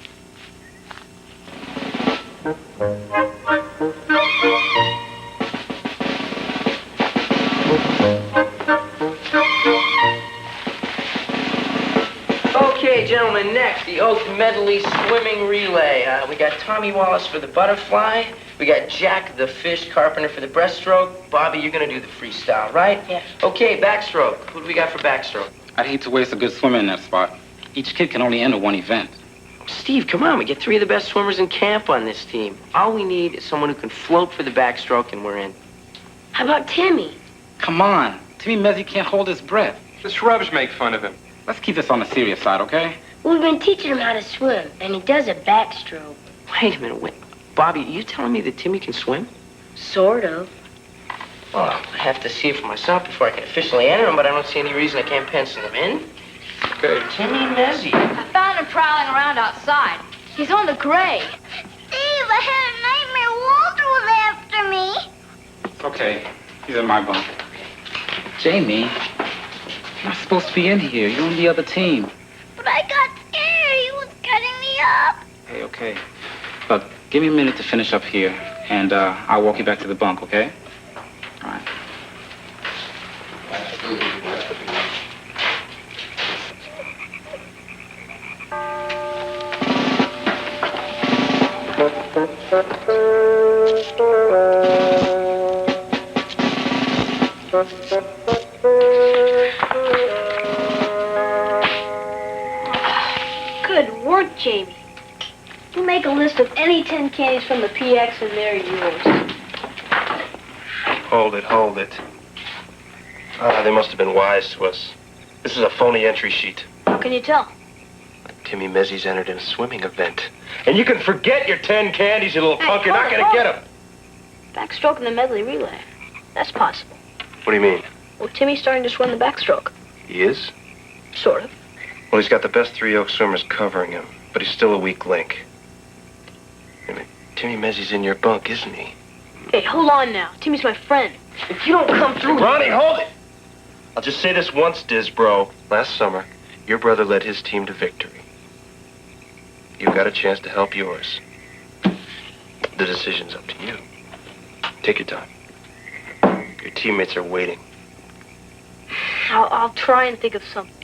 Okay, gentlemen, next, the Oak Medley Swimming Relay. We got Tommy Wallace for the butterfly. We got Jack the Fish Carpenter for the breaststroke. Bobby, you're going to do the freestyle, right? Yeah. Okay, backstroke. What do we got for backstroke? I'd hate to waste a good swimmer in that spot. Each kid can only enter one event. Steve, come on. We get 3 of the best swimmers in camp on this team. All we need is someone who can float for the backstroke, and we're in. How about Timmy? Come on. Timmy Mezzi can't hold his breath. The scrubs make fun of him. Let's keep this on the serious side, okay? We've been teaching him how to swim, and he does a backstroke. Wait a minute. Wait. Bobby, are you telling me that Timmy can swim? Sort of. Well, I have to see it for myself before I can officially enter him, but I don't see any reason I can't pencil him in. Okay. Timmy Mezzy. I found him prowling around outside. He's on the gray. Steve, I had a nightmare. Walter was after me. Okay, he's in my bunk. Jamie, you're not supposed to be in here. You're on the other team. But I got scared. He was cutting me up. Hey, okay. Look, give me a minute to finish up here, and I'll walk you back to the bunk, okay? All right. Good work, Jamie. You make a list of any 10 candies from the PX and they're yours. Hold it. They must have been wise to us. This is a phony entry sheet. How can you tell? Timmy Mezzy's entered in a swimming event. And you can forget your 10 candies, you little punk. You're not going to get them. Backstroke in the medley relay. That's possible. What do you mean? Well, Timmy's starting to swim the backstroke. He is? Sort of. Well, he's got the best 3 Oak swimmers covering him, but he's still a weak link. I mean, Timmy Mezzy's in your bunk, isn't he? Hey, hold on now. Timmy's my friend. If you don't come through... Ronnie, hold it! I'll just say this once, Diz, bro. Last summer, your brother led his team to victory. You've got a chance to help yours. The decision's up to you. Take your time. Your teammates are waiting. I'll try and think of something.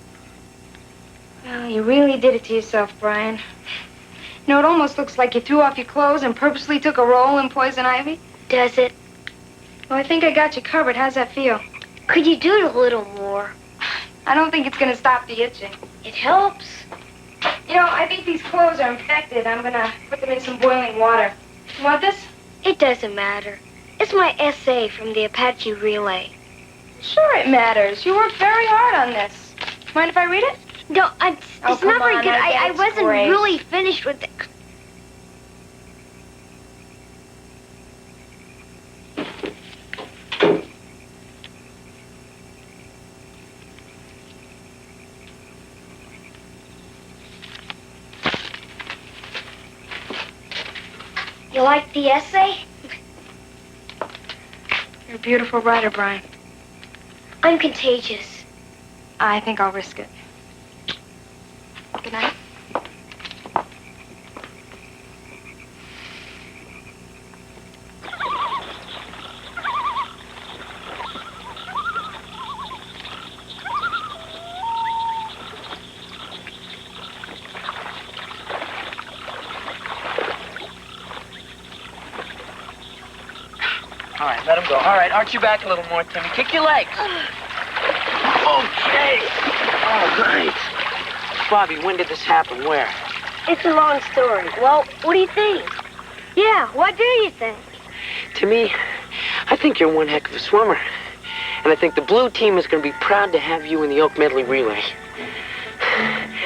Well, you really did it to yourself, Brian. You know, it almost looks like you threw off your clothes and purposely took a roll in poison ivy. Does it? Well, I think I got you covered. How's that feel? Could you do it a little more? I don't think it's going to stop the itching. It helps. You know, I think these clothes are infected. I'm going to put them in some boiling water. You want this? It doesn't matter. It's my essay from the Apache Relay. Sure it matters. You worked very hard on this. Mind if I read it? No, it's not very good. I wasn't great. really finished with it. You like the essay? You're a beautiful writer, Brian. I'm contagious. I think I'll risk it. Good night. All right, let him go. All right, arch your back a little more, Timmy. Kick your legs. Okay. All right. Bobby, when did this happen? Where? It's a long story. Well, what do you think? Yeah, what do you think? To me, I think you're one heck of a swimmer. And I think the blue team is going to be proud to have you in the Oak Medley Relay.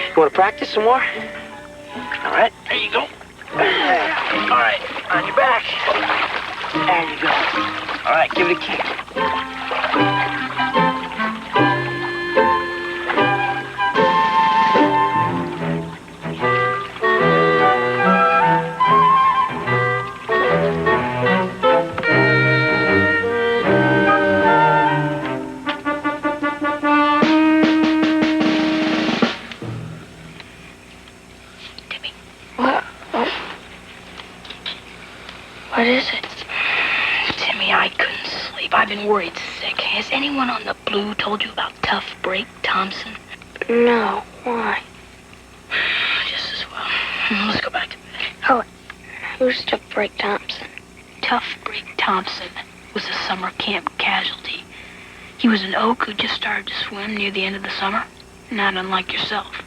You want to practice some more? All right, there you go. All right, on your back. There you go. All right, give it a kick. What is it? Timmy, I couldn't sleep. I've been worried sick. Has anyone on the blue told you about Tough Break Thompson? No. Why? Just as well. Let's go back to bed. Oh, who's Tough Break Thompson? Tough Break Thompson was a summer camp casualty. He was an oak who just started to swim near the end of the summer, not unlike yourself.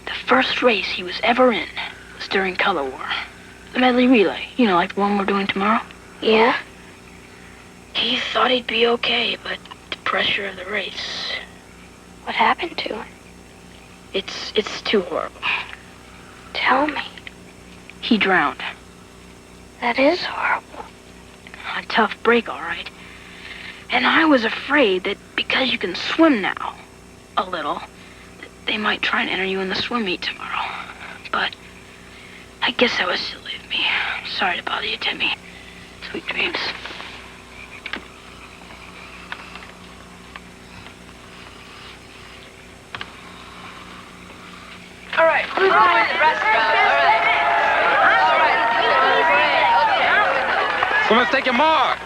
The first race he was ever in was during Color War. The medley relay, you know, like the one we're doing tomorrow? Yeah. He thought he'd be okay, but the pressure of the race... What happened to him? It's too horrible. Tell me. He drowned. That is horrible. A tough break, all right. And I was afraid that because you can swim now, a little, they might try and enter you in the swim meet tomorrow. But I guess that was silly of me. I'm sorry to bother you, Timmy. Sweet dreams. All right, who's going with the restaurant? All right. Swimmers, take your mark.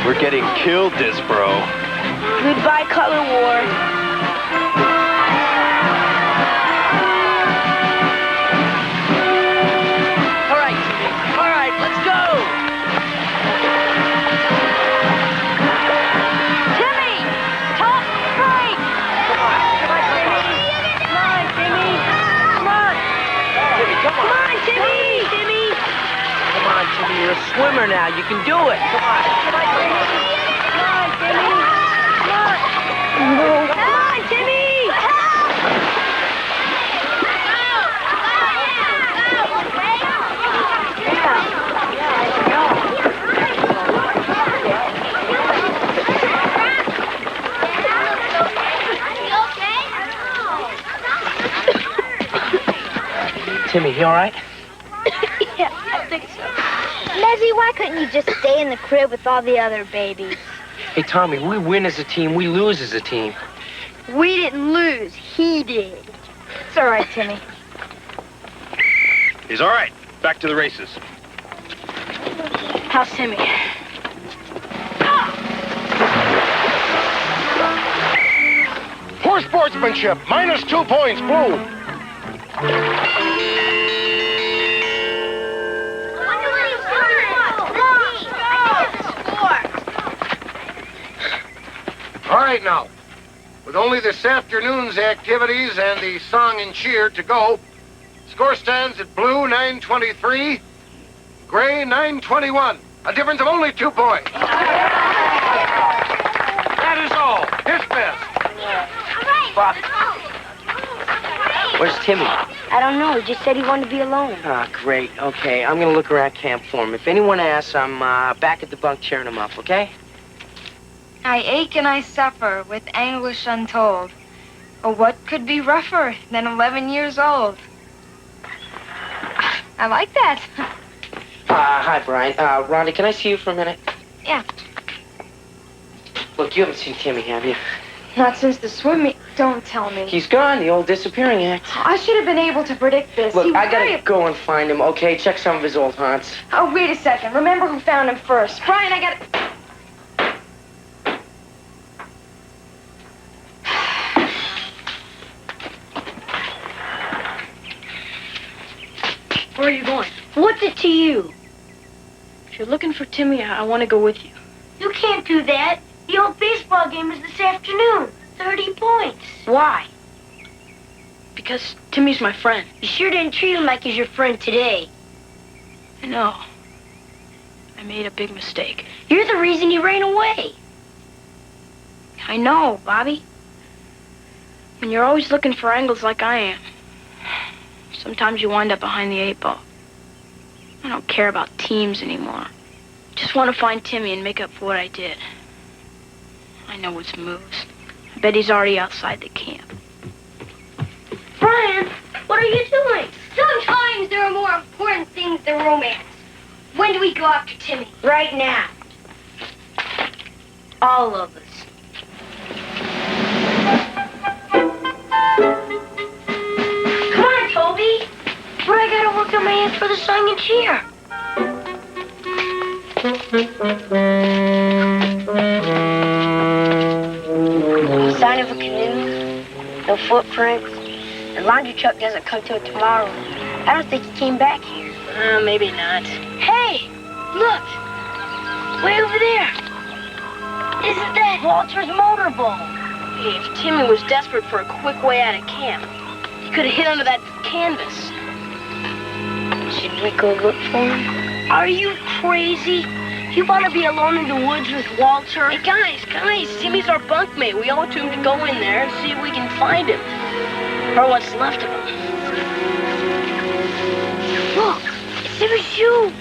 We're getting killed, Disbro. Goodbye, color war. All right, Timmy. All right, let's go. Timmy, top straight. Come on, Timmy. Come on. Timmy, come on. Come on, Timmy. Timmy. Come on, Timmy. You're a swimmer now. You can do it. Come on. Come on, Timmy. Come on, Timmy. Timmy, you all right? Yeah, I think so. Leslie, why couldn't you just stay in the crib with all the other babies? Hey, Tommy, we win as a team. We lose as a team. We didn't lose. He did. It's all right, Timmy. He's all right. Back to the races. How's Timmy? Poor sportsmanship. -2 points, Blue. All right, now. With only this afternoon's activities and the song and cheer to go, score stands at Blue 923, Gray 921. A difference of only 2 points. That is all. Dismissed. Bob. Where's Timmy? I don't know. He just said he wanted to be alone. Ah, great. Okay, I'm gonna look around camp for him. If anyone asks, I'm back at the bunk cheering him up, okay? I ache and I suffer with anguish untold. Oh, what could be rougher than 11 years old? I like that. Hi, Brian. Rhonda, can I see you for a minute? Yeah. Look, you haven't seen Timmy, have you? Not since the swim meet. Don't tell me. He's gone, the old disappearing act. I should have been able to predict this. Look, He was I gotta very- go and find him, okay? Check some of his old haunts. Oh, wait a second. Remember who found him first. Brian, I gotta... Where are you going? What's it to you? If you're looking for Timmy, I want to go with you. You can't do that. The old baseball game is this afternoon. 30 points. Why? Because Timmy's my friend. You sure didn't treat him like he's your friend today. I know. I made a big mistake. You're the reason he ran away. I know, Bobby. When you're always looking for angles like I am, sometimes you wind up behind the 8 ball. I don't care about teams anymore. Just want to find Timmy and make up for what I did. I know his moves. I bet he's already outside the camp. Brian, what are you doing? Sometimes there are more important things than romance. When do we go after Timmy? Right now. All of us. Come on, Toby. But I gotta work on my hands for the song and cheer. No footprints. The laundry truck doesn't come till tomorrow. I don't think he came back here. Maybe not. Hey, look! Way over there. Isn't that Walter's motorboat? Hey, if Timmy was desperate for a quick way out of camp, he could have hid under that canvas. Should we go look for him? Are you crazy? You want to be alone in the woods with Walter? Hey, guys, Timmy's our bunkmate. We owe it to him to go in there and see if we can find him. Or what's left of him. Look, it's Timmy's shoe.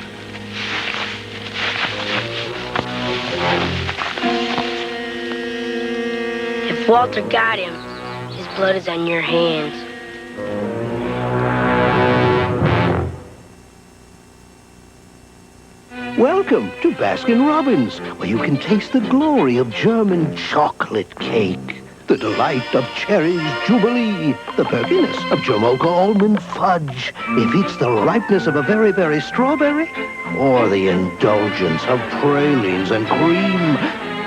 If Walter got him, his blood is on your hands. Welcome to Baskin-Robbins, where you can taste the glory of German chocolate cake, the delight of Cherry's Jubilee, the perkiness of Jamocha almond fudge, if it's the ripeness of a very, very strawberry, or the indulgence of pralines and cream.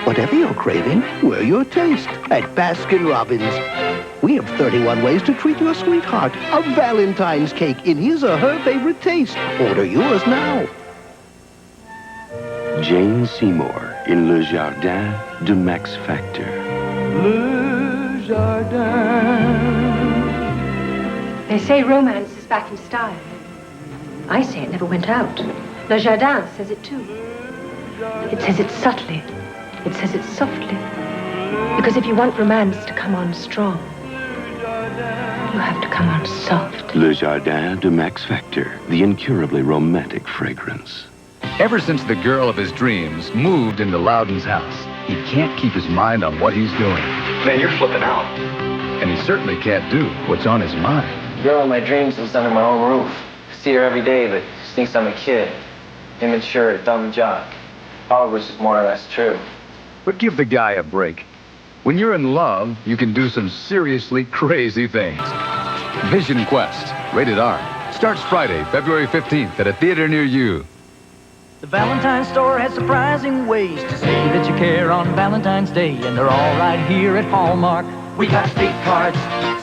Whatever you're craving, we're your taste at Baskin-Robbins. We have 31 ways to treat your sweetheart, a Valentine's cake in his or her favorite taste. Order yours now. Jane Seymour in Le Jardin de Max Factor. Le Jardin. They say romance is back in style. I say it never went out. Le Jardin says it too. It says it subtly. It says it softly. Because if you want romance to come on strong, you have to come on soft. Le Jardin de Max Factor, the incurably romantic fragrance. Ever since the girl of his dreams moved into Loudon's house, he can't keep his mind on what he's doing. Man, you're flipping out. And he certainly can't do what's on his mind. The girl of my dreams lives under my own roof. See her every day, but she thinks I'm a kid. Immature, dumb jock. All of which is more or less true. But give the guy a break. When you're in love, you can do some seriously crazy things. Vision Quest, rated R, starts Friday, February 15th at a theater near you. The Valentine's store has surprising ways to say that you care on Valentine's Day, and they're all right here at Hallmark. We got big cards,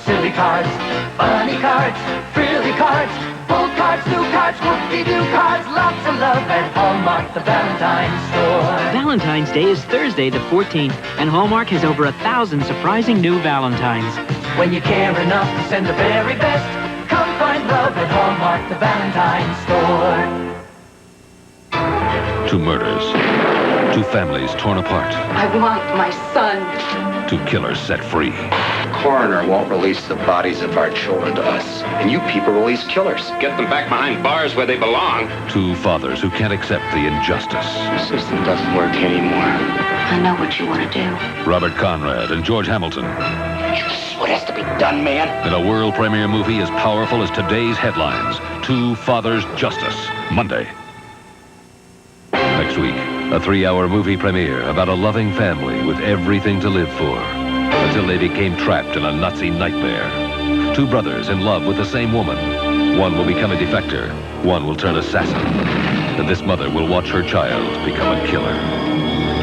silly cards, funny cards, frilly cards, full cards, new cards, whoop-de-doo cards, lots of love at Hallmark, the Valentine's store. Valentine's Day is Thursday the 14th, and Hallmark has over 1,000 surprising new Valentines. When you care enough to send the very best, come find love at Hallmark, the Valentine's store. 2 murders. 2 families torn apart. I want my son. 2 killers set free. The coroner won't release the bodies of our children to us. And you people release killers. Get them back behind bars where they belong. 2 fathers who can't accept the injustice. The system doesn't work anymore. I know what you want to do. Robert Conrad and George Hamilton. This is what has to be done, man. In a world premiere movie as powerful as today's headlines. 2 Fathers Justice. Monday. Next week, a 3-hour movie premiere about a loving family with everything to live for, until they became trapped in a Nazi nightmare. 2 brothers in love with the same woman. One will become a defector, one will turn assassin, and this mother will watch her child become a killer.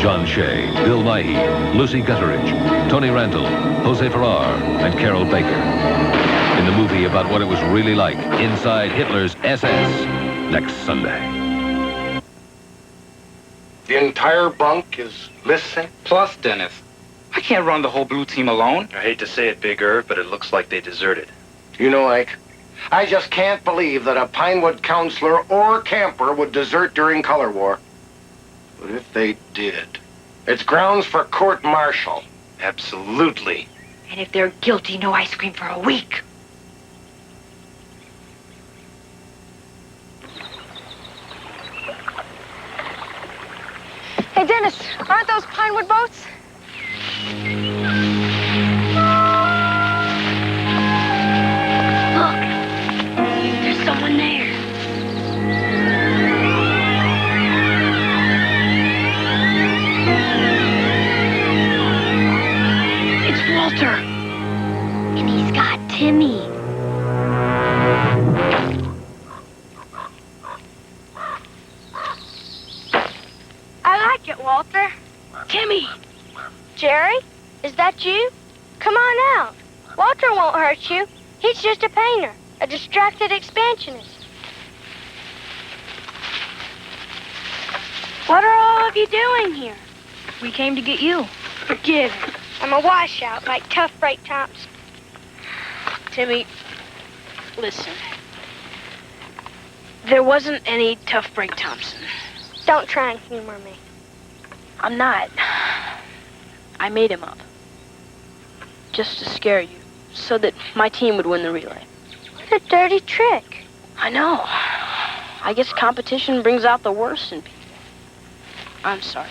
John Shea, Bill Nighy, Lucy Gutteridge, Tony Randall, Jose Ferrar, and Carol Baker. In the movie about what it was really like inside Hitler's SS, next Sunday. The entire bunk is missing? Plus, Dennis, I can't run the whole blue team alone. I hate to say it, Big Irv, but it looks like they deserted. You know, Ike, I just can't believe that a Pinewood counselor or camper would desert during color war. But if they did, it's grounds for court-martial. Absolutely. And if they're guilty, no ice cream for a week. Hey, Dennis, aren't those Pinewood boats? Look, there's someone there. It's Walter. And he's got Timmy. I like it, Walter. Timmy! Jerry, is that you? Come on out. Walter won't hurt you. He's just a painter, a distracted expansionist. What are all of you doing here? We came to get you. Forgive me. I'm a washout like Tough Break Thompson. Timmy, listen. There wasn't any Tough Break Thompson. Don't try and humor me. I'm not. I made him up. Just to scare you, so that my team would win the relay. What a dirty trick. I know. I guess competition brings out the worst in people. I'm sorry,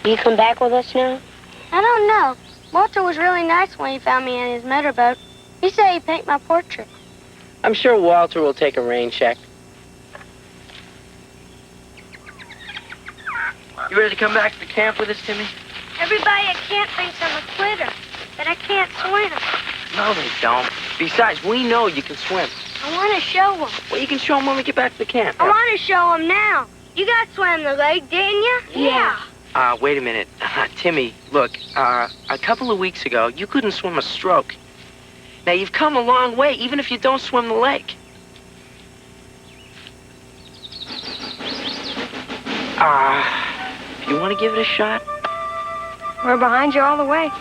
Timmy. You come back with us now? I don't know. Walter was really nice when he found me in his motorboat. He said he'd paint my portrait. I'm sure Walter will take a rain check. You ready to come back to the camp with us, Timmy? Everybody at camp thinks I'm a quitter, that I can't swim. No, they don't. Besides, we know you can swim. I want to show them. Well, you can show them when we get back to the camp. I want to show them now. You got swam the lake, didn't you? Yeah. Wait a minute. Timmy, look, a couple of weeks ago, you couldn't swim a stroke. Now, you've come a long way, even if you don't swim the lake. If you want to give it a shot? We're behind you all the way.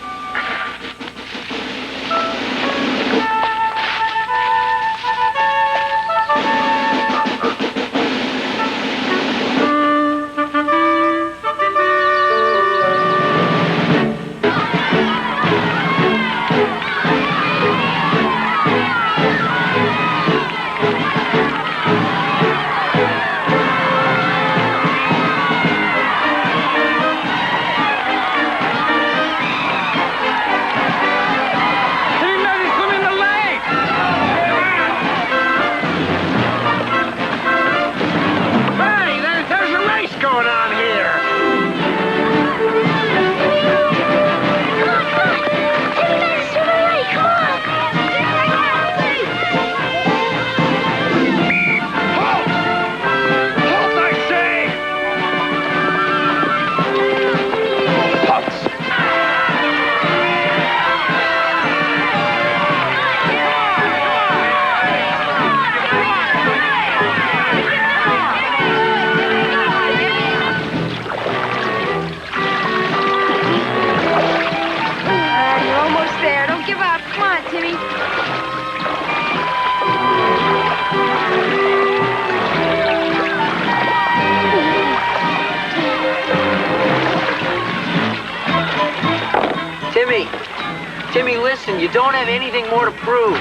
Timmy, listen, you don't have anything more to prove.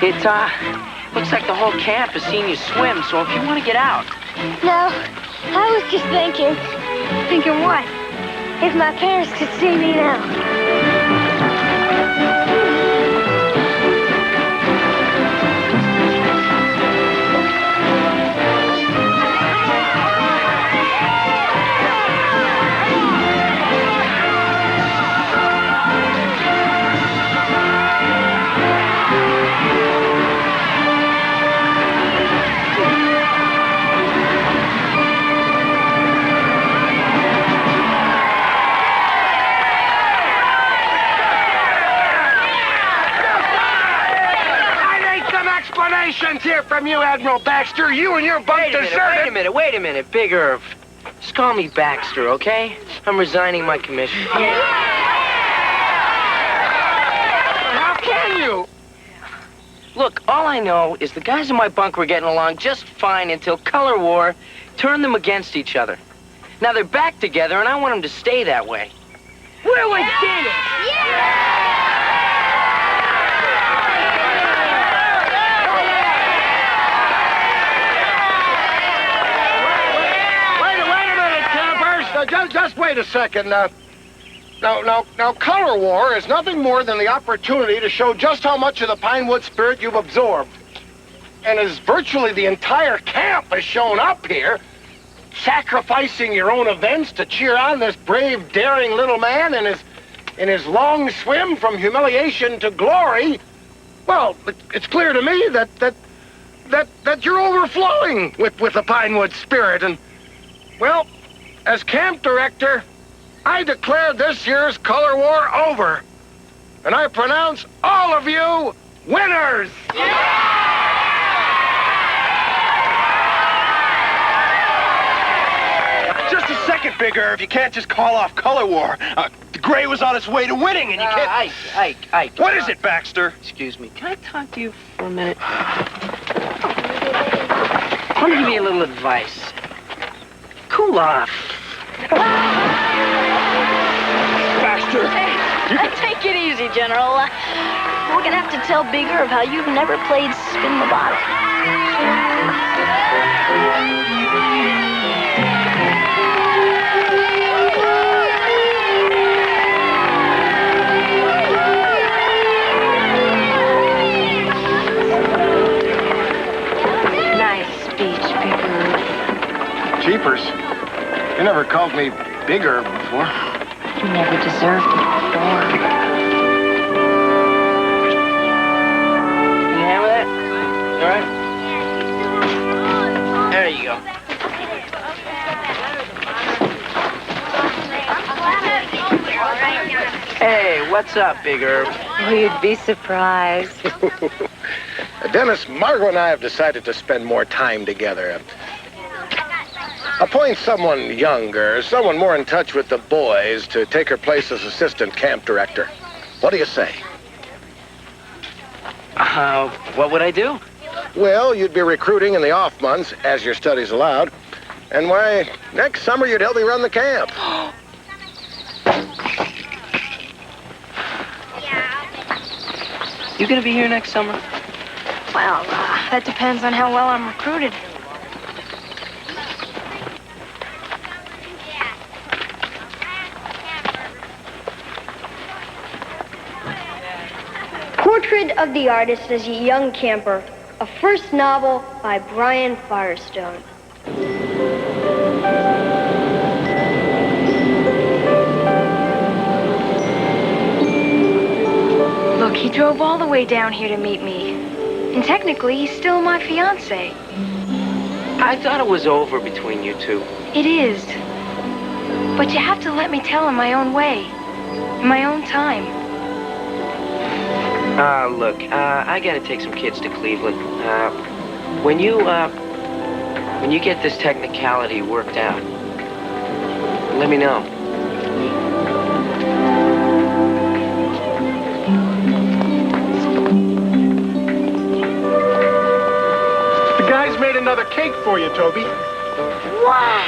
It, looks like the whole camp has seen you swim, so if you want to get out. No, I was just thinking. Thinking what? If my parents could see me now. Here from you, Admiral Baxter. You and your bunk deserted. Wait a minute, Big Irv. Just call me Baxter, okay? I'm resigning my commission. How can you? Look, all I know is the guys in my bunk were getting along just fine until color war turned them against each other. Now they're back together, and I want them to stay that way. Well, we did it! Yeah! Just wait a second. Now, color war is nothing more than the opportunity to show just how much of the Pinewood spirit you've absorbed. And as virtually the entire camp has shown up here, sacrificing your own events to cheer on this brave, daring little man in his long swim from humiliation to glory, well, it's clear to me that you're overflowing with the Pinewood spirit. And, well, as camp director, I declare this year's color war over. And I pronounce all of you winners! Just a second, Big Irv. You can't just call off color war. The Gray was on its way to winning, and you can't... Ike. What is it, Baxter? Excuse me. Can I talk to you for a minute? Let me give you a little advice. Cool off. Baxter! Take it easy, General. We're gonna have to tell Big Irv how you've never played Spin the Bottle. Nice speech, Big Irv. Jeepers. You never called me Big Irv before. You never deserved it before. Can you handle that? All right? There you go. Hey, what's up, Big Irv? Oh, you'd be surprised. Dennis, Margot and I have decided to spend more time together. Appoint someone younger, someone more in touch with the boys to take her place as assistant camp director. What do you say? What would I do? Well, you'd be recruiting in the off months, as your studies allowed. And why, next summer you'd help me run the camp. You gonna be here next summer? Well, that depends on how well I'm recruited. Portrait of the Artist as a Young Camper, a first novel by Brian Firestone. Look, he drove all the way down here to meet me. And technically, he's still my fiancé. I thought it was over between you two. It is. But you have to let me tell him my own way. In my own time. Look, I gotta take some kids to Cleveland. When you get this technicality worked out, let me know. The guys made another cake for you, Toby. Wow!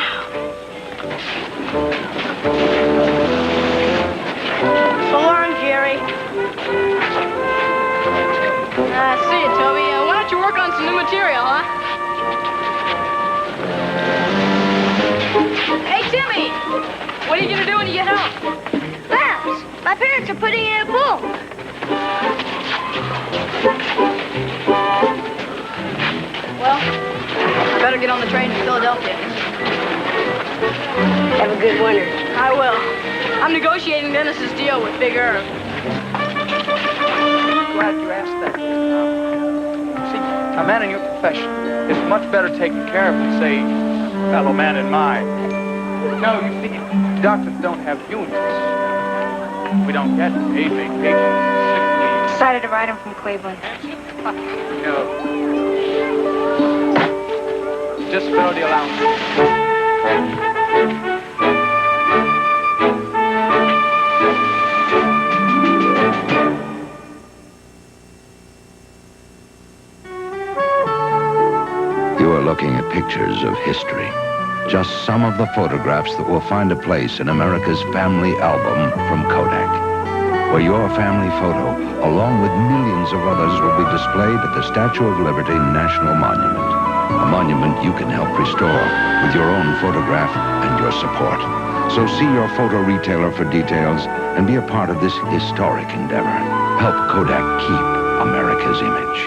So long, Jerry. See you, Toby. Why don't you work on some new material, huh? Hey, Timmy! What are you gonna do when you get home? Babs, my parents are putting in a pool. Well, I better get on the train to Philadelphia. Have a good winter. I will. I'm negotiating Dennis's deal with Big Irv. Glad you asked that. See, a man in your profession is much better taken care of than, say, a fellow man in mine. No, you see, doctors don't have unions. We don't get paid vacation, sick leave. Decided to ride him from Cleveland. No. Disability allowance. You are looking at pictures of history. Just some of the photographs that will find a place in America's family album from Kodak, where your family photo, along with millions of others, will be displayed at the Statue of Liberty National Monument, a monument you can help restore with your own photograph and your support. So see your photo retailer for details and be a part of this historic endeavor. Help Kodak keep America's image.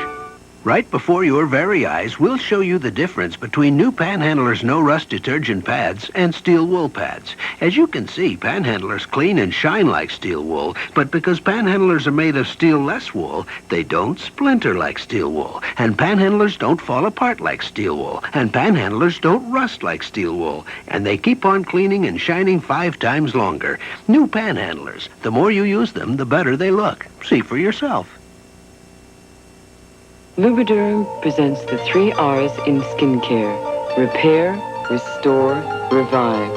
Right before your very eyes, we'll show you the difference between new Panhandler's No Rust detergent pads and steel wool pads. As you can see, Panhandlers clean and shine like steel wool, but because Panhandlers are made of steel-less wool, they don't splinter like steel wool. And Panhandlers don't fall apart like steel wool. And Panhandlers don't rust like steel wool. And they keep on cleaning and shining 5 times longer. New Panhandlers. The more you use them, the better they look. See for yourself. Lubriderm presents the 3 R's in skincare: repair, restore, revive.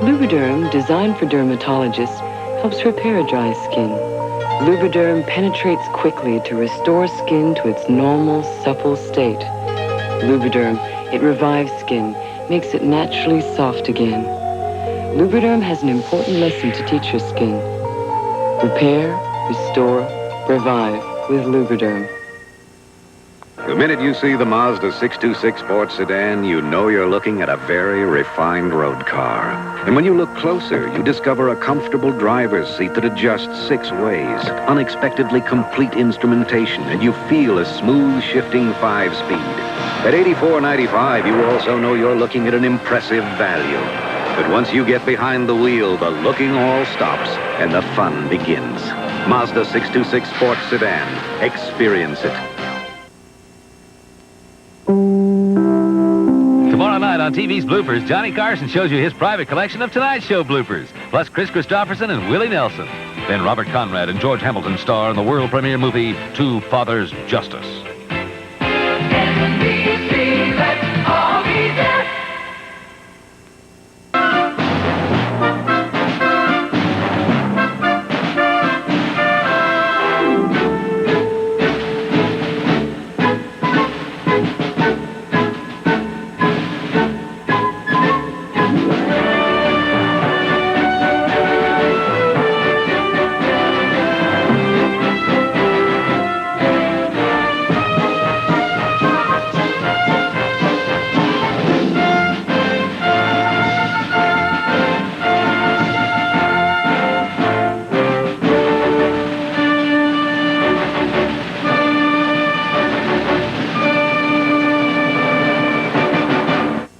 Lubriderm, designed for dermatologists, helps repair dry skin. Lubriderm penetrates quickly to restore skin to its normal, supple state. Lubriderm, it revives skin, makes it naturally soft again. Lubriderm has an important lesson to teach your skin. Repair, restore, revive with Lubriderm. The minute you see the Mazda 626 sports sedan, you know you're looking at a very refined road car. And when you look closer, you discover a comfortable driver's seat that adjusts 6 ways, unexpectedly complete instrumentation, and you feel a smooth shifting 5-speed. At $84.95, you also know you're looking at an impressive value. But once you get behind the wheel, the looking all stops and the fun begins. Mazda 626 sports sedan. Experience it. Tomorrow night on TV's Bloopers, Johnny Carson shows you his private collection of Tonight Show bloopers, plus Chris Christopherson and Willie Nelson. Then Robert Conrad and George Hamilton star in the world premiere movie Two Fathers Justice.